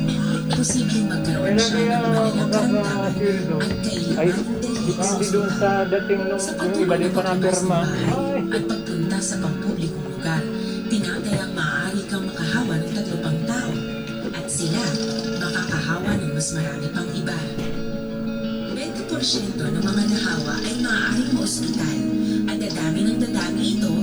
Speaker 9: posibleng magkaroon siya ng kanilang karamdaman at
Speaker 3: Ay,
Speaker 9: kailangan
Speaker 3: hindi doon sa dating nung
Speaker 9: sa
Speaker 3: yung iba din pa na pirma. Ay.
Speaker 9: at pagpunta sa pampublikong lugar, tinatayang maaari kang makahawa ng 3 pang tao at sila makakahawa ng mas marami pang iba. 20% ng mga nahawa ay maaaring maospital at dadami ng dadami ito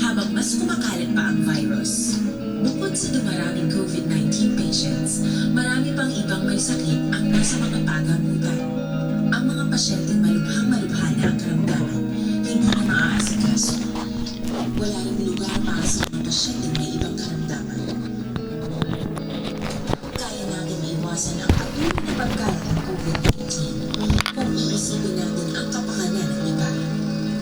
Speaker 9: habang mas kumakalat pa ang virus. Bukod sa dumaraming COVID-19 patients, marami pang ibang may sakit ang nasa mga pagamutan. Ang mga pasyenteng malubhang-malubha na ang karamdaman, hindi na maaasikaso. Wala ring lugar para sa mga pasyenteng may ibang karamdaman. Kaya natin maiwasan ang patuloy na pagkalat ng COVID-19 kung iisipin natin ang kapakanan ng iba.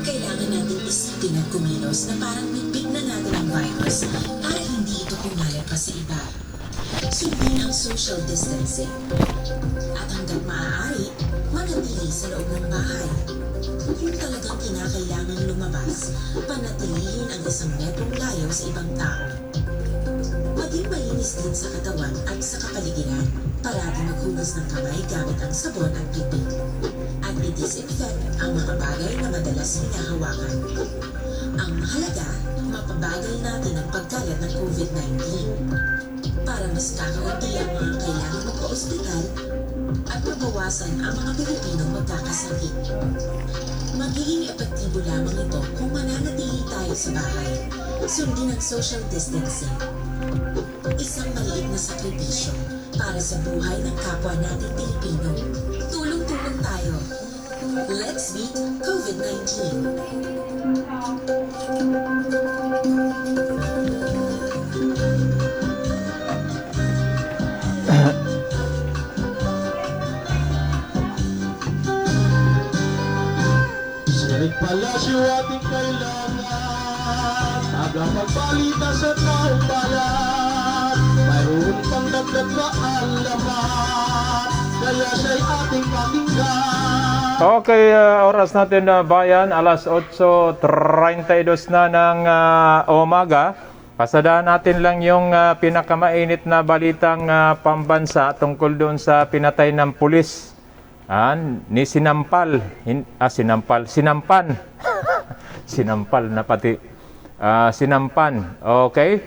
Speaker 9: Kailangan natin isipin at kumilos na parang nipig na natin ang virus para hindi ito kumalat pa sa iba. Sundin ang social distancing. At hanggat maaari, manatili sa loob ng bahay. Kung talagang kinakailangan lumabas, panatilihin ang 1 metrong layo sa ibang tao. Maging malinis din sa katawan at sa kapaligiran. Parati maghugas ng kamay gamit ang sabon at tubig. At i-disinfect ang mga bagay na madalas hinahawakan. Ang mahalaga, mapabagal natin ang pagkalat ng COVID-19 para mas kakaunti ang mga kailangan magpa-ospital at mabawasan ang mga Pilipinong magkakasakit. Magiging epektibo lamang ito kung mananatili tayo sa bahay. Sundin ang social distancing. Isang maliit na sakripisyo para sa buhay ng kapwa nating Pilipino. Tulong-tulong tayo. Let's beat COVID-19.
Speaker 2: Sirit palasyo ating kailangan, tagapagbalita sa taong bayan. Mayroon pang dagdag na alaman, kaya siya'y ating pakinggan.
Speaker 3: Okay, oras natin na bayan, alas 8:32 na ng umaga. Pasadaan natin lang yung pinakamainit na balitang pambansa tungkol doon sa pinatay ng pulis. Ni Sinampan. Sinampal na pati. Sinampan. Okay.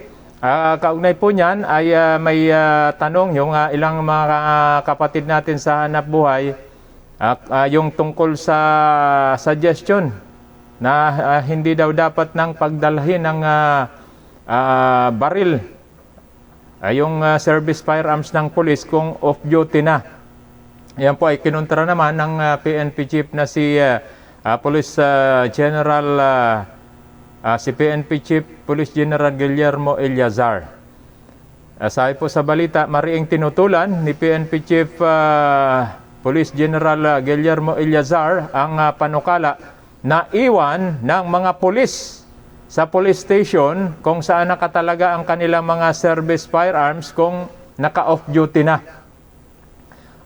Speaker 3: Kaugnay po niyan ay may tanong yung ilang mga kapatid natin sa hanap buhay. Yung tungkol sa suggestion na hindi daw dapat nang pagdalhin ng baril yung service firearms ng pulis kung off-duty na. Yan po ay kinontra naman ng PNP Chief na si Police General si PNP Chief Police General Guillermo Eleazar. Sabi po sa balita, mariing tinutulan ni PNP Chief Police General Guillermo Eleazar ang panukala na iwan ng mga pulis sa police station kung saan nakatalaga ang kanilang mga service firearms kung naka-off duty na.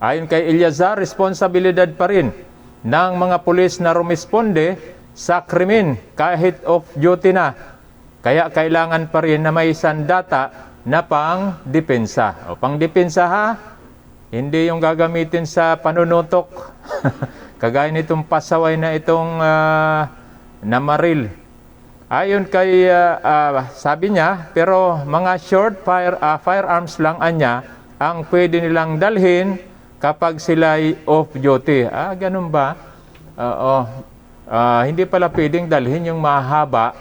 Speaker 3: Ayon kay Eleazar, responsibilidad pa rin ng mga pulis na rumisponde sa krimen kahit off-duty na. Kaya kailangan pa rin na may sandata na pang-depensa. O pang-depensa ha, hindi yung gagamitin sa panunutok. Kagaya nitong pasaway na itong namaril. Ayon kay, sabi niya, pero mga short firearms lang anya ang pwede nilang dalhin kapag sila'y off-duty. Ganun ba? Hindi pala pwedeng dalhin yung mahaba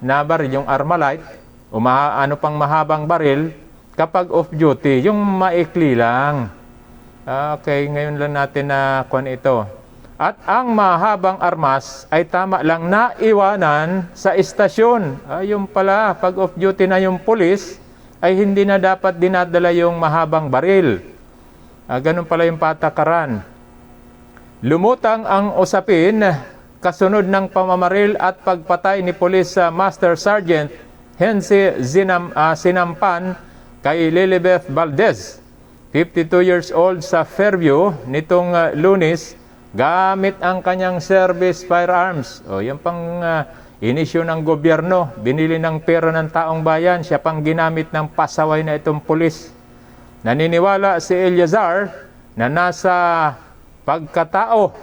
Speaker 3: na baril, yung Armalite, o ano pang mahabang baril, kapag off-duty. Yung maikli lang. Okay, ngayon lang natin na kuwan ito. At ang mahabang armas ay tama lang na iwanan sa istasyon. Yung pala, pag off-duty na yung pulis, ay hindi na dapat dinadala yung mahabang baril. Ganun pala yung patakaran. Lumutang ang usapin kasunod ng pamamaril at pagpatay ni Police Master Sergeant sinampan kay Lilibeth Valdez, 52 years old sa Fairview nitong Lunes gamit ang kanyang service firearms. O yan pang inisyu ng gobyerno, binili ng pera ng taong bayan, siya pang ginamit ng pasaway na itong pulis. Naniniwala si Eleazar na nasa pagkatao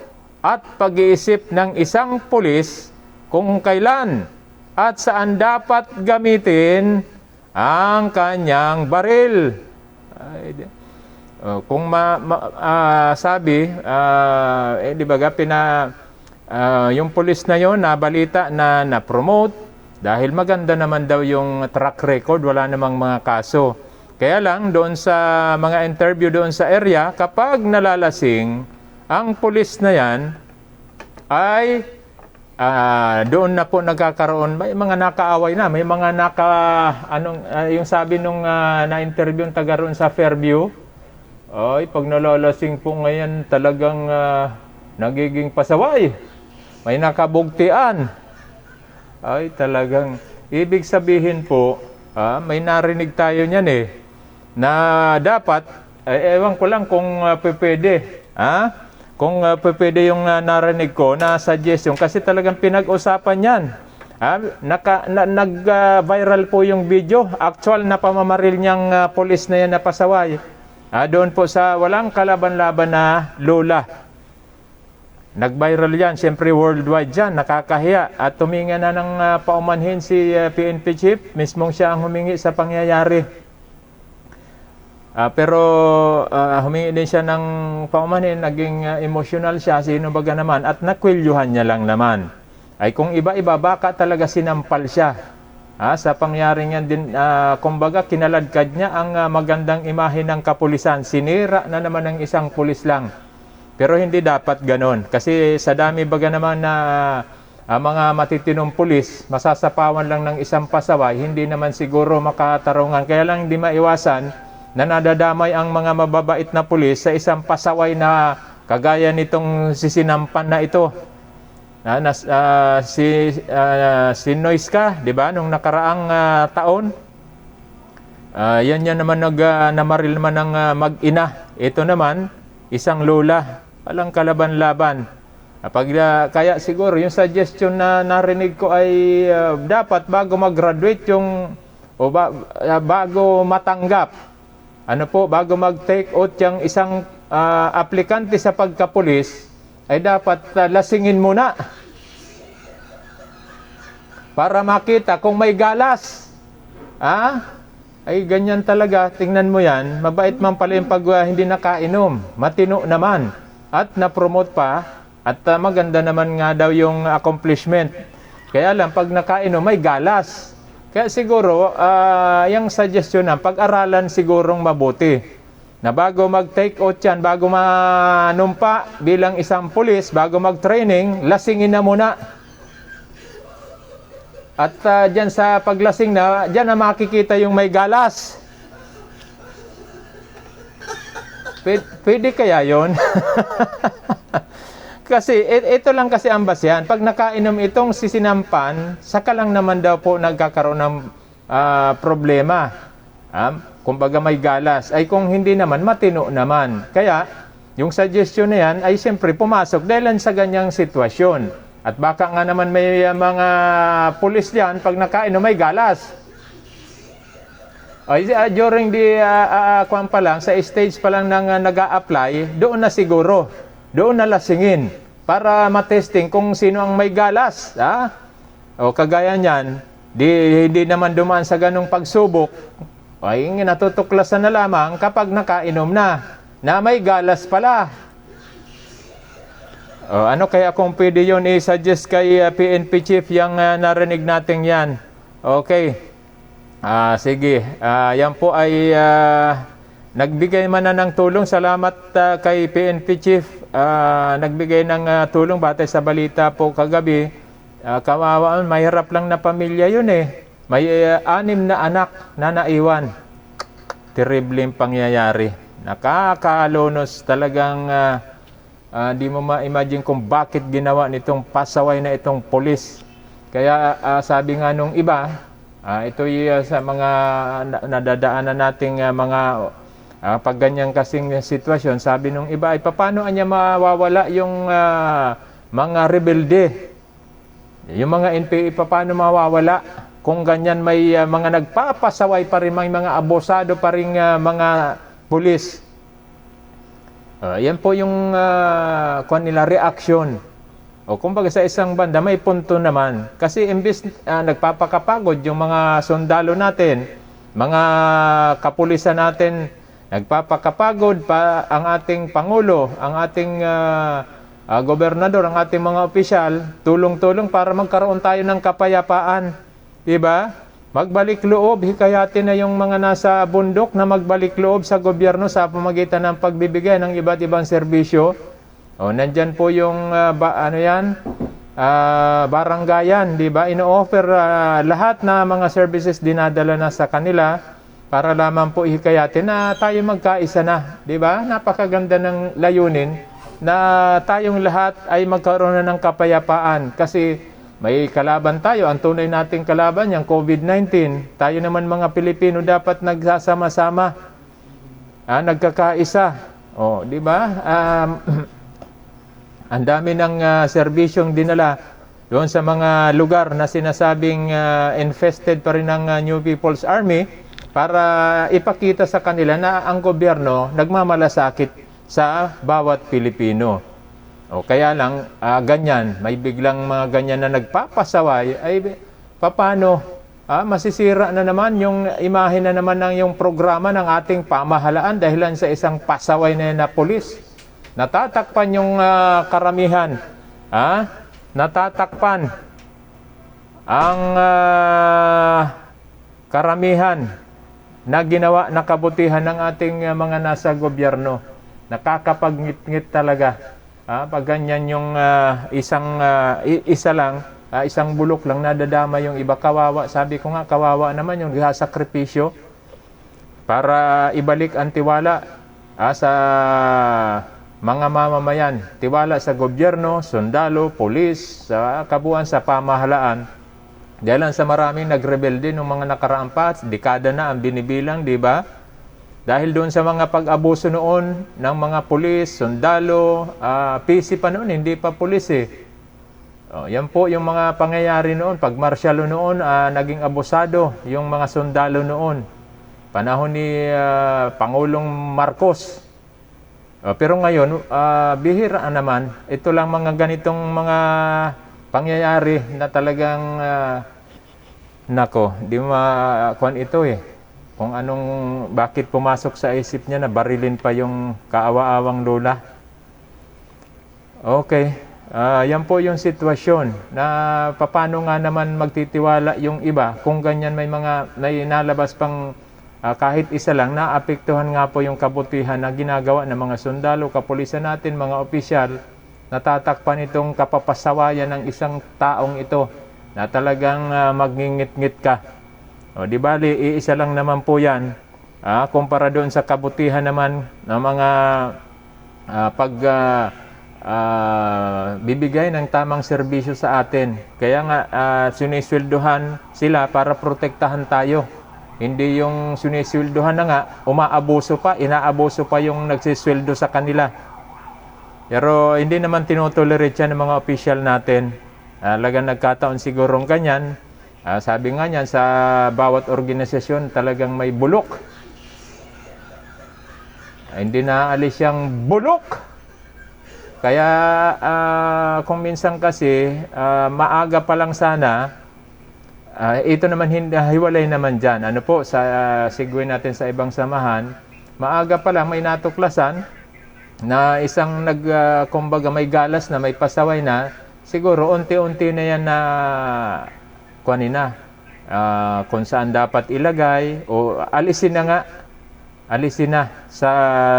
Speaker 3: at pag-iisip ng isang pulis kung kailan at saan dapat gamitin ang kanyang baril. Kung di ba yung pulis na yon na balita na na-promote dahil maganda naman daw yung track record, wala namang mga kaso. Kaya lang doon sa mga interview doon sa area, kapag nalalasing ang pulis na yan ay doon na po nagkakaroon, may mga nakaaway na, may mga yung sabi nung na-interview yung taga roon sa Fairview, ay pag nalalasing po ngayon talagang nagiging pasaway, may nakabugtian. Ay talagang, ibig sabihin po, may narinig tayo niyan na dapat, ewan ko lang kung pwede, kung pwede yung narinig ko na suggestion, kasi talagang pinag-usapan yan. Nag-viral po yung video, actual na pamamaril niyang pulis na yan na pasaway. Doon po sa walang kalaban-laban na Lola. Nag-viral yan, siyempre worldwide yan, nakakahiya. At tuminga na ng paumanhin si PNP Chief, mismong siya ang humingi sa pangyayari. Pero humingi din siya ng paumanhin, naging emotional siya, sino baga naman, at nakwilyuhan niya lang naman. Ay kung iba-iba, baka talaga sinampal siya. Sa pangyaring yan din, kumbaga kinaladkad niya ang magandang imahe ng kapulisan. Sinira na naman ng isang pulis lang. Pero hindi dapat ganon. Kasi sa dami baga naman na mga matitinong pulis, masasapawan lang ng isang pasaway, hindi naman siguro makatarungan. Kaya lang hindi maiwasan na nadadamay ang mga mababait na pulis sa isang pasaway na kagaya nitong sisinampan na ito. Si Noiska, di ba, nung nakaraang taon, yan naman namaril naman ng mag-ina. Ito naman, isang lola, walang kalaban-laban. Kaya siguro yung suggestion na narinig ko ay dapat bago mag-graduate bago matanggap, bago mag-take out yung isang aplikante sa pagkapulis, ay dapat lasingin muna para makita kung may galas. Ay ganyan talaga, tingnan mo yan, mabait man pala yung pag hindi nakainom, matino naman, at na-promote pa, at maganda naman nga daw yung accomplishment. Kaya lang, pag nakainom, may galas. Kaya siguro, yung suggestion na pag-aralan sigurong mabuti. Na bago mag-take out yan, bago manumpa bilang isang pulis, bago mag-training, lasingin na muna. At dyan sa paglasing na, dyan na makikita yung may galas. Pwede kaya yon? Kasi ito lang kasi ang basyan. Pag nakainom itong sisinampan, saka lang naman daw po nagkakaroon ng problema. Kumbaga may galas. Ay kung hindi naman, matino naman. Kaya yung suggestion na yan ay siyempre pumasok dahil sa ganyang sitwasyon. At baka nga naman may mga pulis diyan pag nakainom may galas. During the sa stage pa lang nang nag-a-apply, doon na siguro. Doon na lasingin para matesting kung sino ang may galas. O kagaya niyan, hindi naman dumaan sa ganong pagsubok. Ay natutuklasan na lamang kapag nakainom na may galas pala. Ano kaya kung pwede yun i-suggest kay PNP Chief yung narinig natin yan? Okay. Sige. Yan po ay nagbigay man na ng tulong. Salamat kay PNP Chief. Nagbigay ng tulong batay sa balita po kagabi. Kawawa, mahirap lang na pamilya yun May 6 na anak na naiwan. Terribleng pangyayari. Nakakalunos talagang di mo ma-imagine kung bakit ginawa nitong pasaway na itong pulis. Kaya sabi nga nung iba, Ito'y sa mga nadadaanan nating mga pag ganyan kasing sitwasyon. Sabi nung iba ay paano niya mawawala yung mga rebelde, yung mga NPA, paano mawawala kung ganyan may mga nagpapasaway pa rin, may mga abusado pa rin mga pulis. Yan po yung nila reaction. O kumbaga sa isang banda may punto naman, kasi imbis nagpapakapagod yung mga sundalo natin, mga kapulisan natin, nagpapakapagod pa ang ating Pangulo, ang ating gobernador, ang ating mga opisyal, tulong-tulong para magkaroon tayo ng kapayapaan. Diba? Magbalik loob, hikayatin na yung mga nasa bundok na magbalik loob sa gobyerno sa pamamagitan ng pagbibigay ng iba't ibang serbisyo. Nandyan po yung baranggayan, di ba? Ino-offer lahat na mga services dinadala na sa kanila para lamang po hikayatin na tayo magkaisa na, di ba? Napakaganda ng layunin na tayong lahat ay magkaroon na ng kapayapaan, kasi may kalaban tayo, ang tunay nating kalaban, yung COVID-19. Tayo naman mga Pilipino dapat nagsasama-sama, nagkakaisa. Di ba? Ang dami ng serbisyong dinala doon sa mga lugar na sinasabing infested pa rin ng New People's Army para ipakita sa kanila na ang gobyerno nagmamalasakit sa bawat Pilipino. Kaya lang, ganyan, may biglang mga ganyan na nagpapasaway, ay paano? Masisira na naman yung imahe na naman ng yung programa ng ating pamahalaan dahilan sa isang pasaway na pulis. Natatakpan yung karamihan. Natatakpan ang karamihan na ginawa na kabutihan ng ating mga nasa gobyerno. Nakakapagngit-ngit talaga. Pag ganyan yung isa lang, isang bulok lang nadadama yung iba, kawawa. Sabi ko nga, kawawa naman yung sakripisyo para ibalik ang tiwala sa mga mamamayan. Tiwala sa gobyerno, sundalo, pulis, sa kabuuan sa pamahalaan. Dahil sa maraming nagrebelde ng mga nakaraang pa, dekada na ang binibilang, di ba? Dahil doon sa mga pag-abuso noon ng mga pulis, sundalo, PC pa noon, hindi pa pulis eh. Yan po yung mga pangyayari noon. Pag marsyalo noon, naging abusado yung mga sundalo noon. Panahon ni Pangulong Marcos. Pero ngayon, bihira naman. Ito lang mga ganitong mga pangyayari na talagang, di makuan ito eh. Kung bakit pumasok sa isip niya na barilin pa yung kaawa-awang lola. Okay, yan po yung sitwasyon na paano nga naman magtitiwala yung iba kung ganyan may nalabas pang kahit isa lang, naapektuhan nga po yung kabutihan na ginagawa ng mga sundalo, kapulisan natin, mga opisyal, natatakpan itong kapapasawayan ng isang taong ito na talagang magngingit-ngit ka. Di bali, iisa lang naman po yan. Kumpara doon sa kabutihan naman ng mga bibigay ng tamang serbisyo sa atin. Kaya nga, sinisweldohan sila para protektahan tayo. Hindi yung sinisweldohan na nga, umaabuso pa, inaabuso pa yung nagsisweldo sa kanila. Pero hindi naman tinotolerate yan ng mga opisyal natin. Lagang nagkataon sigurong ganyan. Sabi nga niyan, sa bawat organisasyon talagang may bulok. Hindi naalis yung bulok. Kaya kung minsan kasi maaga pa lang sana, ito naman hiwalay naman dyan. Ano po, segue natin sa ibang samahan, maaga pa lang may natuklasan na isang kumbaga may galas na, may pasaway na, siguro unti-unti na yan na kung saan dapat ilagay o alisin na sa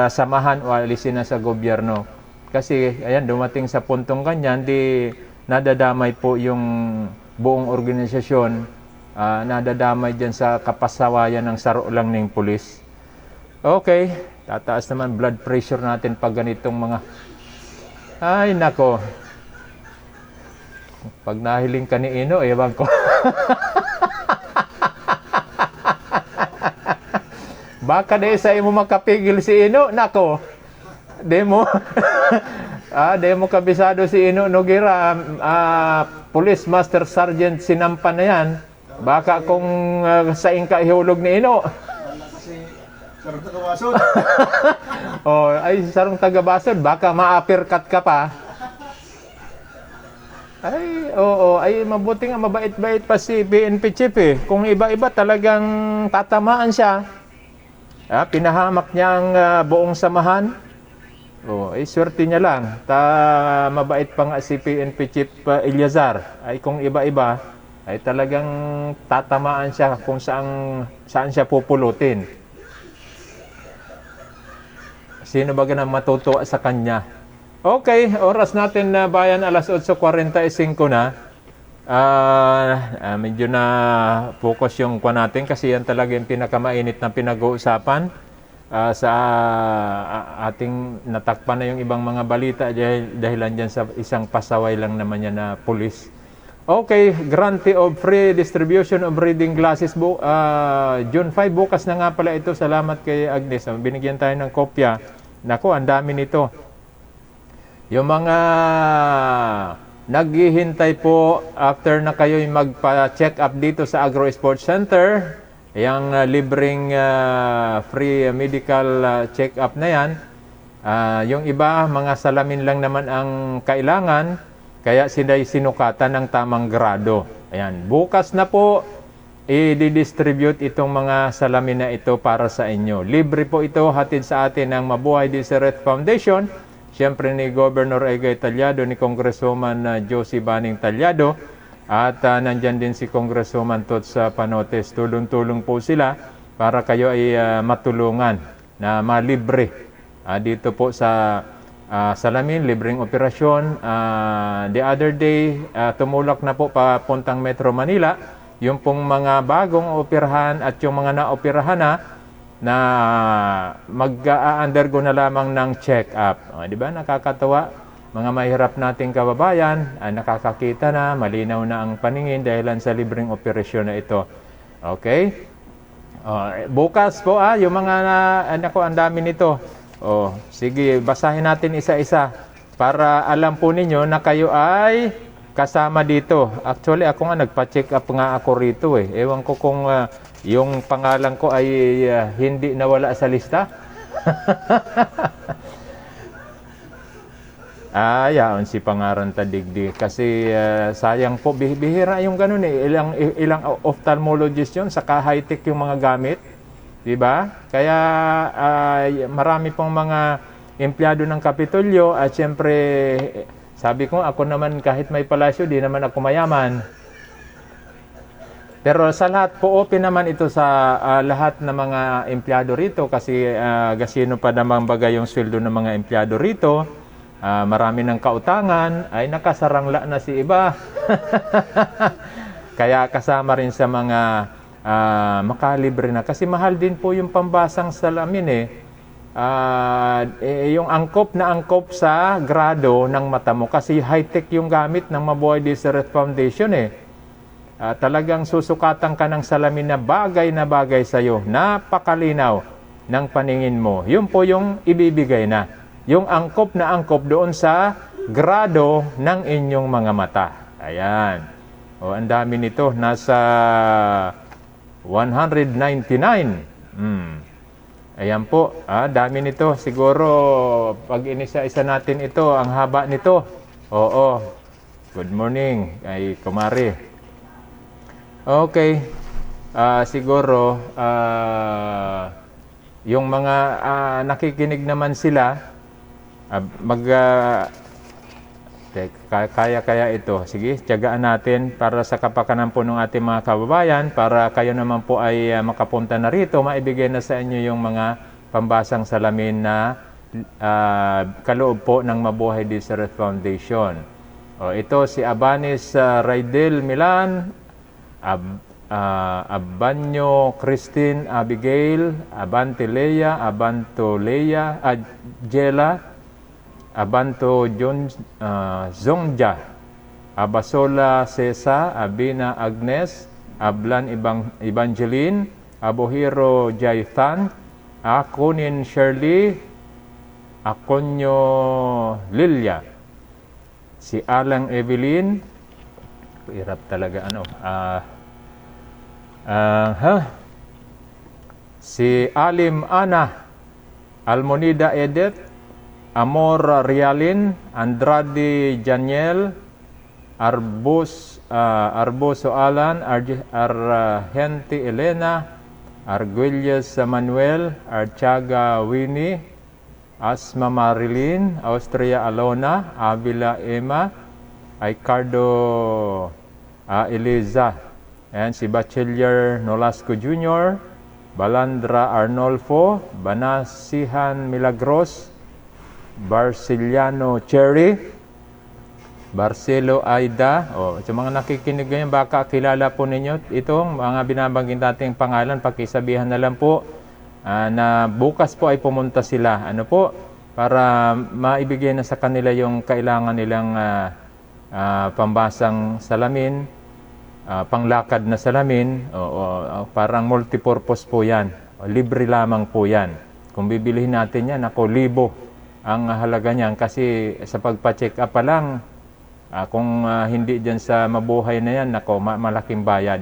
Speaker 3: samahan o alisin na sa gobyerno. Kasi ayan, dumating sa puntong ganyan, di nadadamay po yung buong organisasyon, nadadamay dyan sa kapasawayan ng saro lang ng pulis. Okay, tataas naman blood pressure natin pag ganitong mga, ay nako, pag nahiling ka ni Ino, ewan ko. Baka dahil sa imo makapigil si Ino, nako. Demo. Di mo kabisado si Ino Noguera, Police Master Sergeant sinampan na yan. Baka kung sa ingka ihulog ni Ino.
Speaker 10: Sarong tagabasod.
Speaker 3: Ay sarong tagabasod, baka ma-uppercut ka pa. Ay mabuti nga mabait-bait pa si PNP Chief eh. Kung iba-iba talagang tatamaan siya. Pinahamak niya ang buong samahan. Swerte niya lang. Mabait pa nga si PNP Chief Eliazar. Ay kung iba-iba, ay talagang tatamaan siya kung saan siya pupulutin. Sino ba ganang matutuwa sa kanya? Okay, oras natin na bayan, alas 8:45 na. Medyo na focus yung kwa natin kasi yan talaga yung pinakamainit na pinag-uusapan. Sa ating natakpan na yung ibang mga balita dahilan dyan sa isang pasaway lang naman yan na pulis. Okay, grantee of free distribution of reading glasses June 5, bukas na nga pala ito. Salamat kay Agnes. Binigyan tayo ng kopya. Naku, ang dami nito. Yung mga naghihintay po after na kayo'y magpa-check up dito sa Agro Sports Center, yung libreng free medical check up na yan, yung iba, mga salamin lang naman ang kailangan, kaya sila'y sinukatan ng tamang grado. Ayan, bukas na po, i-distribute itong mga salamin na ito para sa inyo. Libre po ito, hatid sa atin ng Mabuhay Deseret Foundation, siyempre ni Governor Egay Talyado, ni Congresswoman Josie Baning Talyado, at nandyan din si Congresswoman Tots Panotes. Tulong-tulong po sila para kayo ay matulungan na malibre. Dito po sa salamin, libreng operasyon. The other day, tumulak na po papuntang Metro Manila. Yung pong mga bagong operahan at yung mga na-operahan na mag-undergo na lamang ng check-up. Di ba? Nakakatawa. Mga mahirap nating kababayan, nakakakita na, malinaw na ang paningin dahilan sa libreng operasyon na ito. Okay? Bukas po, yung mga, ang dami nito. Sige, basahin natin isa-isa para alam po ninyo na kayo ay kasama dito. Actually, ako nga nagpa-check up nga ako rito eh. Ewan ko kung yung pangalan ko ay hindi nawala sa lista. Yaon si Pangaran Tadigdi. Kasi sayang po, bihira yung ganun eh. Ilang ophthalmologist yun, saka high-tech yung mga gamit. Diba? Kaya marami pong mga empleyado ng Kapitolyo at syempre, sabi ko, ako naman kahit may palasyo, di naman ako mayaman. Pero sa lahat po, open naman ito sa lahat ng mga empleyado rito kasi gasino pa naman bagay yung sweldo ng mga empleyado rito. Marami ng kautangan, ay nakasarangla na si iba. Kaya kasama rin sa mga makalibre na. Kasi mahal din po yung pambasang salamin eh. Yung angkop na angkop sa grado ng mata mo. Kasi high-tech yung gamit ng Mabuhay Deseret Foundation eh. Talagang susukatan ka ng salamin na bagay sa'yo. Napakalinaw ng paningin mo. Yun po yung ibibigay na. Yung angkop na angkop doon sa grado ng inyong mga mata. Ayan. Ang dami nito. Nasa 199. Ayan po. Dami nito. Siguro, pag inisa-isa natin ito, ang haba nito. Oo. Good morning, ay kumari. Okay. Siguro, yung mga nakikinig naman sila, kaya ito. Sige, tiyagaan natin para sa kapakanan po ng ating mga kababayan, para kayo naman po ay makapunta na rito, maibigay na sa inyo yung mga pambasang salamin na kaloob po ng Mabuhay Deseret Foundation. Ito si Abanis Raidel Milan, Abanyo Christine Abigail, Abante Leia, Abanto Leia, Jela, Abanto Zongja, Abasola Cesa, Abina Agnes, Ablan Evangeline, Abohiro Jaythan, Akunin Shirley, Aconyo Lilia, si Alang Evelyn, hirap talaga si Alim Ana, Almonida Edith, Amor Rialin, Andrade Janiel, Arboso Alan, Argente Elena, Arguelles Manuel, Archaga Winnie, Asma Marilyn, Austria Alona, Avila Emma, Ricardo Eliza, and si Bachelier Nolasco Jr., Balandra Arnolfo, Banasihan Milagros, Barceliano Cherry, Barcelo Aida. Sa mga nakikinig ngayon, baka kilala po ninyo itong mga binabanggit nating pangalan. Pakisabihan na lang po na bukas po ay pumunta sila. Para maibigay na sa kanila yung kailangan nilang pambasang salamin, panglakad na salamin. Parang multipurpose po yan. Libre lamang po yan. Kung bibilihin natin yan, libo ang halaga niyan. Kasi sa pagpa-check up pa lang, kung hindi dyan sa mabuhay na yan, malaking bayad.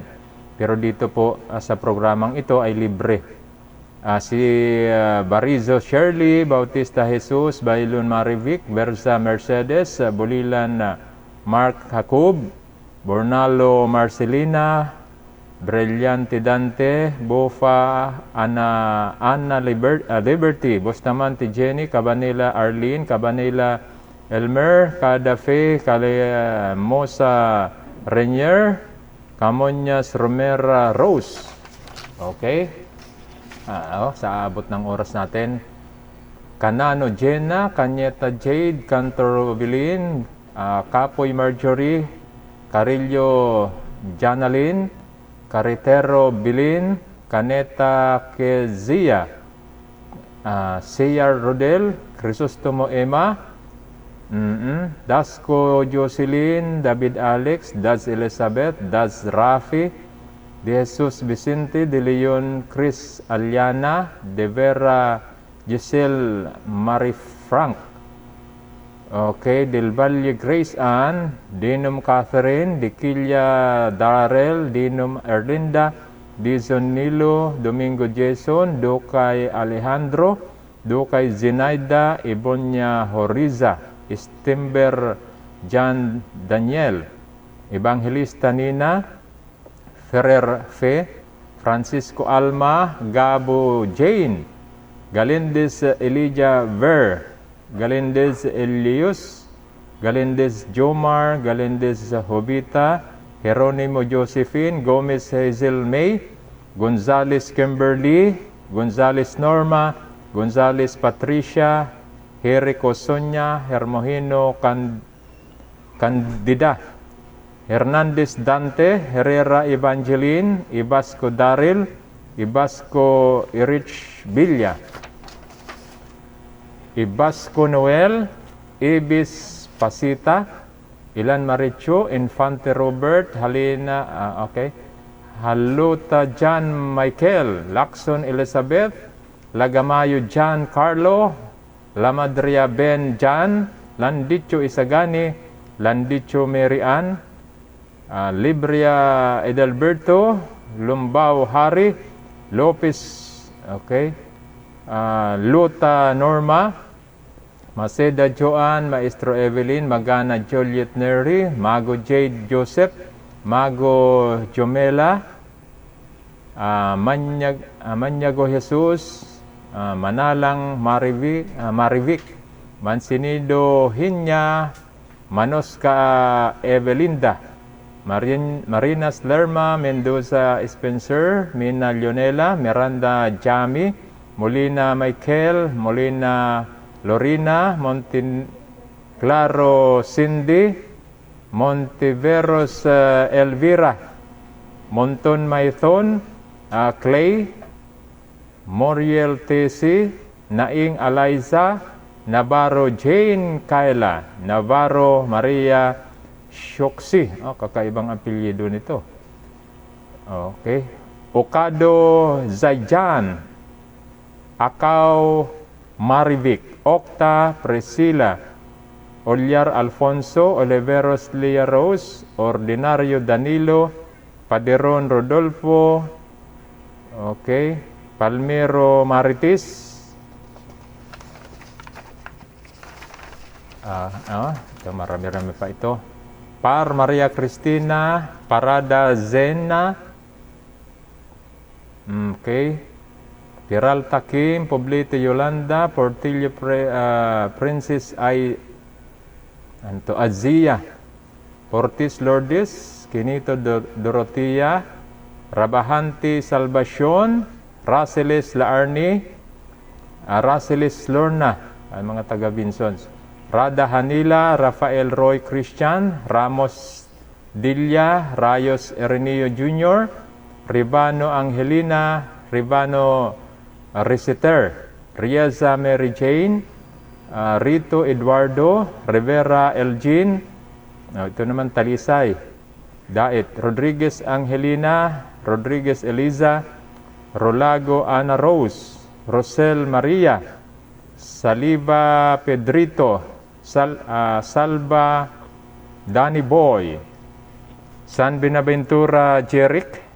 Speaker 3: Pero dito po sa programang ito ay libre. Si Barizo Shirley, Bautista Jesus, Bailon Marivic, Versa Mercedes, Bulilan Mark Jacob, Bornalo Marcelina, Brillante Dante, Bofa Ana Liberty, Bustamante Jenny, Cabanela Arlene, Cabanela Elmer, Cadafe, Mosa Renier, Camonyas Romera Rose. Okay? Sa abot ng oras natin, Canano Jenna, Cañeta Jade, Cantor Vilin, Kapoy Marjorie, Carillo Janaline, Caritero Bilin, Caneta Kezia, Seyar Rodel, Crisostomo Emma, Dasco Jocelyn, David Alex, Daz Elizabeth, Daz Rafi, De Jesus Vicente, De Leon Chris Aliana, De Vera Giselle Marie Frank, okay, Del Valle Grace Ann, Dinum Catherine, Diquilla Darrell, Dinum Erlinda, Dizon Nilo, Domingo Jason, Dokay Alejandro, Dokay Zenaida, Ibonya Horiza, Stimber John Daniel, Evangelista Nina, Ferrer Fe, Francisco Alma, Gabo Jane, Galindez Elijah Ver, Galindez Elius, Galindez Jomar, Galindez Hobita, Jeronimo Josephine, Gomez Hazel May, Gonzales Kimberly, Gonzales Norma, Gonzales Patricia, Jerico Sonia, Hermogino Candida, Hernandez Dante, Herrera Evangeline, Ibasco Daryl, Ibasco Erich Villa, Ibasco Noel, Ibis Pasita, Ilan Maricho, Infante Robert, Halina, Haluta John Michael, Lacson Elizabeth, Lagamayo John Carlo, Lamadria Ben Jan, Landicho Isagani, Landicho Mary Ann, Libria Edalberto, Lumbao Hari, Lopez, Luta Norma, Maceda Joan, Maestro Evelyn, Magana Juliet Neri, Mago Jade Joseph, Mago Jomela, Manyago Jesus, Manalang Marivic, Mansinido Hinya, Manosca Evelinda, Marinas Lerma, Mendoza Spencer, Mina Leonela, Miranda Jami, Molina Michael, Molina Lorina, Claro Cindy, Montiveros Elvira, Monton Maithon, Clay, Moriel Tesi, Naing Eliza, Navarro Jane Kayla, Navarro Maria Shoksi. Kakaibang apelyido nito. Okay. Ocado Zayjan, Acau Marivic, Octa Priscilla, Olyar Alfonso, Oliveros Lea Rose, Ordinario Danilo, Paderon Rodolfo, okay, Palmero Maritis, ito marami-rami pa ito. Par Maria Cristina, Parada Zena, okay, Peralta Kim, Poblete Yolanda, Portillo Princess Azia, Portis Lourdes, Quinito Dorotea, Rabahanti Salvacion, Raceles Laarni, Raceles Lorna, ay mga taga Vinsons, Rada Hanila, Rafael Roy Christian, Ramos Dilla, Rayos Ernio Jr., Ribano Angelina, Ribano Reciter, Riaza Mary Jane, Rito Eduardo, Rivera Elgin, ito naman Talisay, Dait, Rodriguez Angelina, Rodriguez Eliza, Rolago Ana Rose, Rosel Maria, Saliba Pedrito, Salva Danny Boy, San Benaventura Jeric,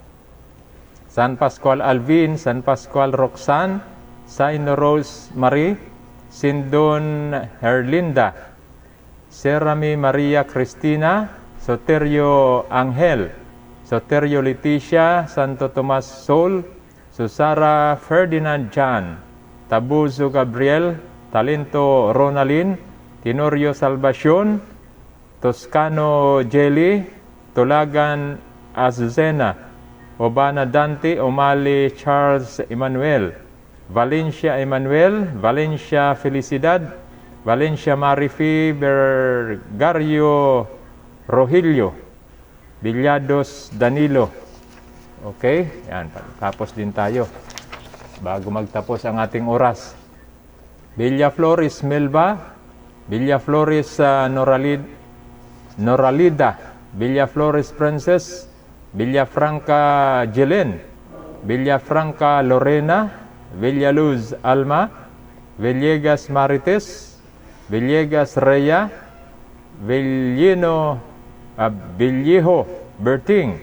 Speaker 3: San Pascual Alvin, San Pascual Roxanne, Saino Rose Marie, Sindon Herlinda, Serami Maria Cristina, Soterio Angel, Soterio Leticia, Santo Tomas Sol, Susara Ferdinand Jan, Tabuzo Gabriel, Talento Ronalyn, Tenorio Salvacion, Toscano Jelly, Tulagan Azucena, Obana Dante, Omali Charles Emmanuel, Valencia Emmanuel, Valencia Felicidad, Valencia Marifi Bergario Rogelio, Villados Danilo. Okay, yan, tapos din tayo bago magtapos ang ating oras. Villa Flores Melba, Villa Flores Noralida, Villa Flores Princess, Villafranca Jelen, Villafranca Lorena, Villaluz Alma, Villegas Marites, Villegas Rhea, Villejo Berting,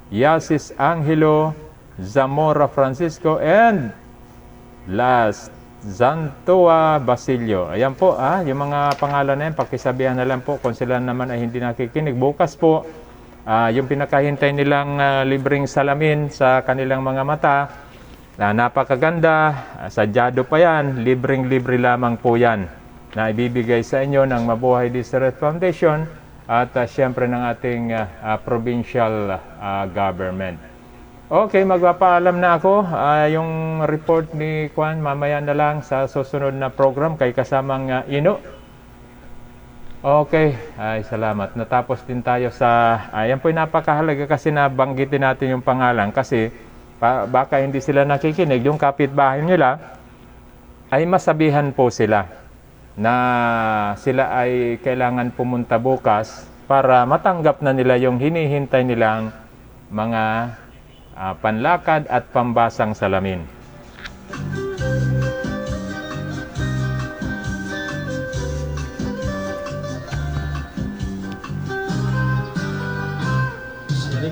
Speaker 3: Yasis Angelo, Zamora Francisco, and last, Zantoa Basilio. Ayan po, yung mga pangalan na yan, pakisabihan na lang po kung sila naman ay hindi nakikinig. Bukas po, yung pinakahintay nilang libreng salamin sa kanilang mga mata, napakaganda, sadyado pa yan, libreng-libre lamang po yan na ibibigay sa inyo ng Mabuhay District Foundation at siyempre ng ating provincial government. Okay, magpapaalam na ako. Yung report ni Kwan mamaya na lang sa susunod na program kay kasamang Ino. Okay, salamat. Natapos din tayo sa, yan po napakahalaga kasi nabanggitin natin yung pangalan kasi baka hindi sila nakikinig. Yung kapitbahay nila ay masabihan po sila na sila ay kailangan pumunta bukas para matanggap na nila yung hinihintay nilang mga panlakad at pambasang salamin.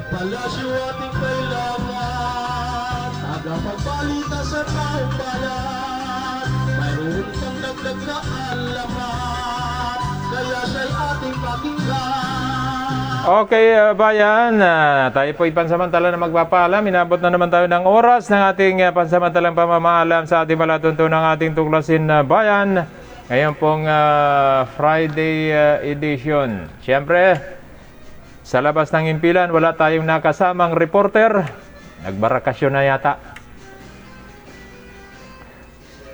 Speaker 11: Palasyo ating kailangan, tagapagbalita sa taong bayan, mayroon pang dagdag na alaman, kaya siya'y ating pakinggan.
Speaker 3: Okay, bayan, tayo po pansamantala na magpapaalam. Inabot na naman tayo ng oras ng ating pansamantalang pamamaalam sa ating palatuntunang ating tuklasin na bayan. Ngayon pong Friday edition. Siyempre, sa labas ng impilan, wala tayong nakasamang reporter. Nagbarakasyon na yata.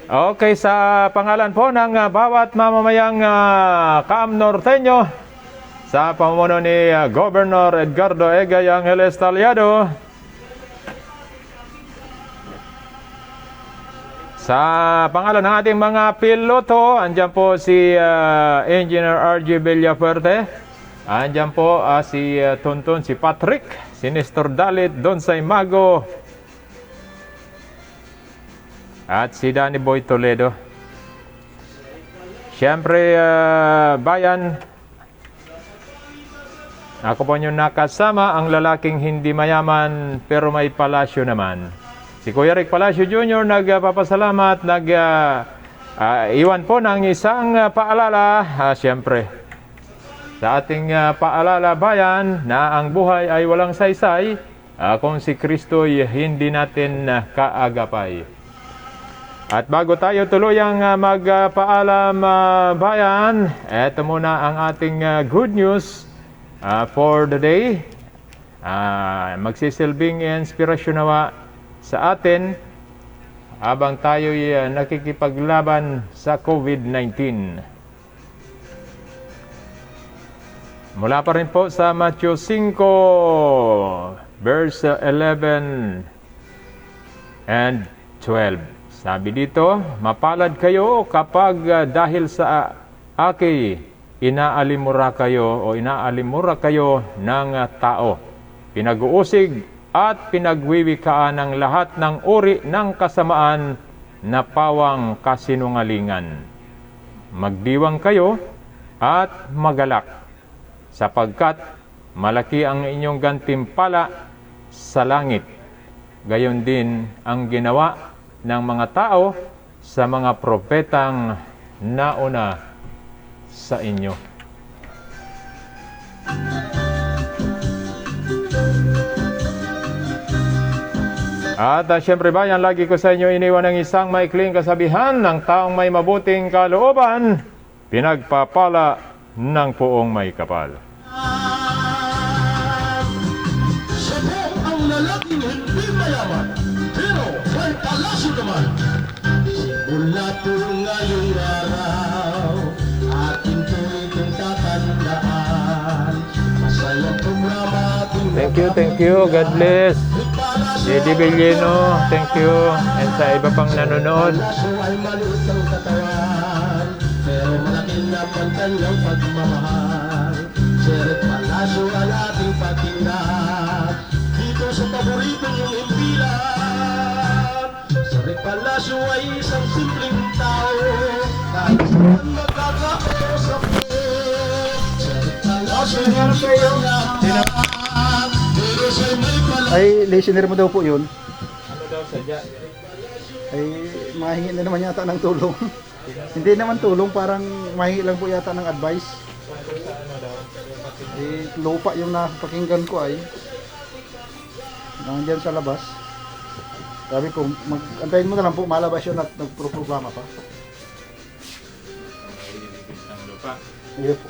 Speaker 3: Okay, sa pangalan po ng bawat mamamayang Kaam Norteño, sa pamumuno ni Governor Edgardo Egay Angeles Talyado, sa pangalan ng ating mga piloto, andyan po si Engineer RG Villafuerte, andyan po si Tonton, si Patrick, si Nestor Dalit, Donsay Mago, at si Danny Boy Toledo. Siyempre, bayan, ako po yung nakasama, ang lalaking hindi mayaman pero may palasyo naman. Si Kuya Rick Palacio Jr. nagpapasalamat, iwan po ng isang paalala, siyempre, sa ating paalala bayan na ang buhay ay walang saysay kung si Kristo'y hindi natin kaagapay. At bago tayo tuluyang magpaalam bayan, eto muna ang ating good news for the day. Magsisilbing inspirasyon nawa sa atin habang tayo'y nakikipaglaban sa COVID-19. Mula pa rin po sa Matthew 5, verse 11 and 12. Sabi dito, mapalad kayo kapag dahil sa aki inaalimura kayo ng tao. Pinag-uusig at pinagwiwikaan ng lahat ng uri ng kasamaan na pawang kasinungalingan. Magdiwang kayo at magalak, sapagkat malaki ang inyong gantimpala sa langit. Gayon din ang ginawa ng mga tao sa mga propetang nauna sa inyo. At siyempre bayan, lagi ko sa inyo iniwan ng isang maikling kasabihan, ng taong may mabuting kalooban, pinagpapala ng poong may kapal.
Speaker 11: Siya po ang lalaking hindi mayaman, pero may palasyo naman. Simula po ngayong araw, ating tuwing tatandaan. Masayang programa ating
Speaker 3: Thank you. God bless. J.D. Villeno, thank you. And sa iba pang nanonood.
Speaker 11: Palasyo ay maliit ang katawan, pero malaki naman kanyang pagmamahal. Seret Palasyo ang ating patingnan, dito sa paborito niyong impilan. Seret Palasyo ay isang simpleng tao, kahit saan magkakausap mo. Seret Palasyo ay isang lahat, pero siya'y may palasyo.
Speaker 10: Ay, listener mo daw po yun.
Speaker 3: Ano daw sadya?
Speaker 10: Ay, mahingi na naman yata ng tulong. Hindi naman tulong, parang mahingi lang po yata ng advice. Eh, lupa yung napakinggan ko ay nandiyan sa labas. Sabi ko, antayin mo na lang po, malabas yun at nagproproblema pa.
Speaker 3: Ang lupa.
Speaker 10: Iya po.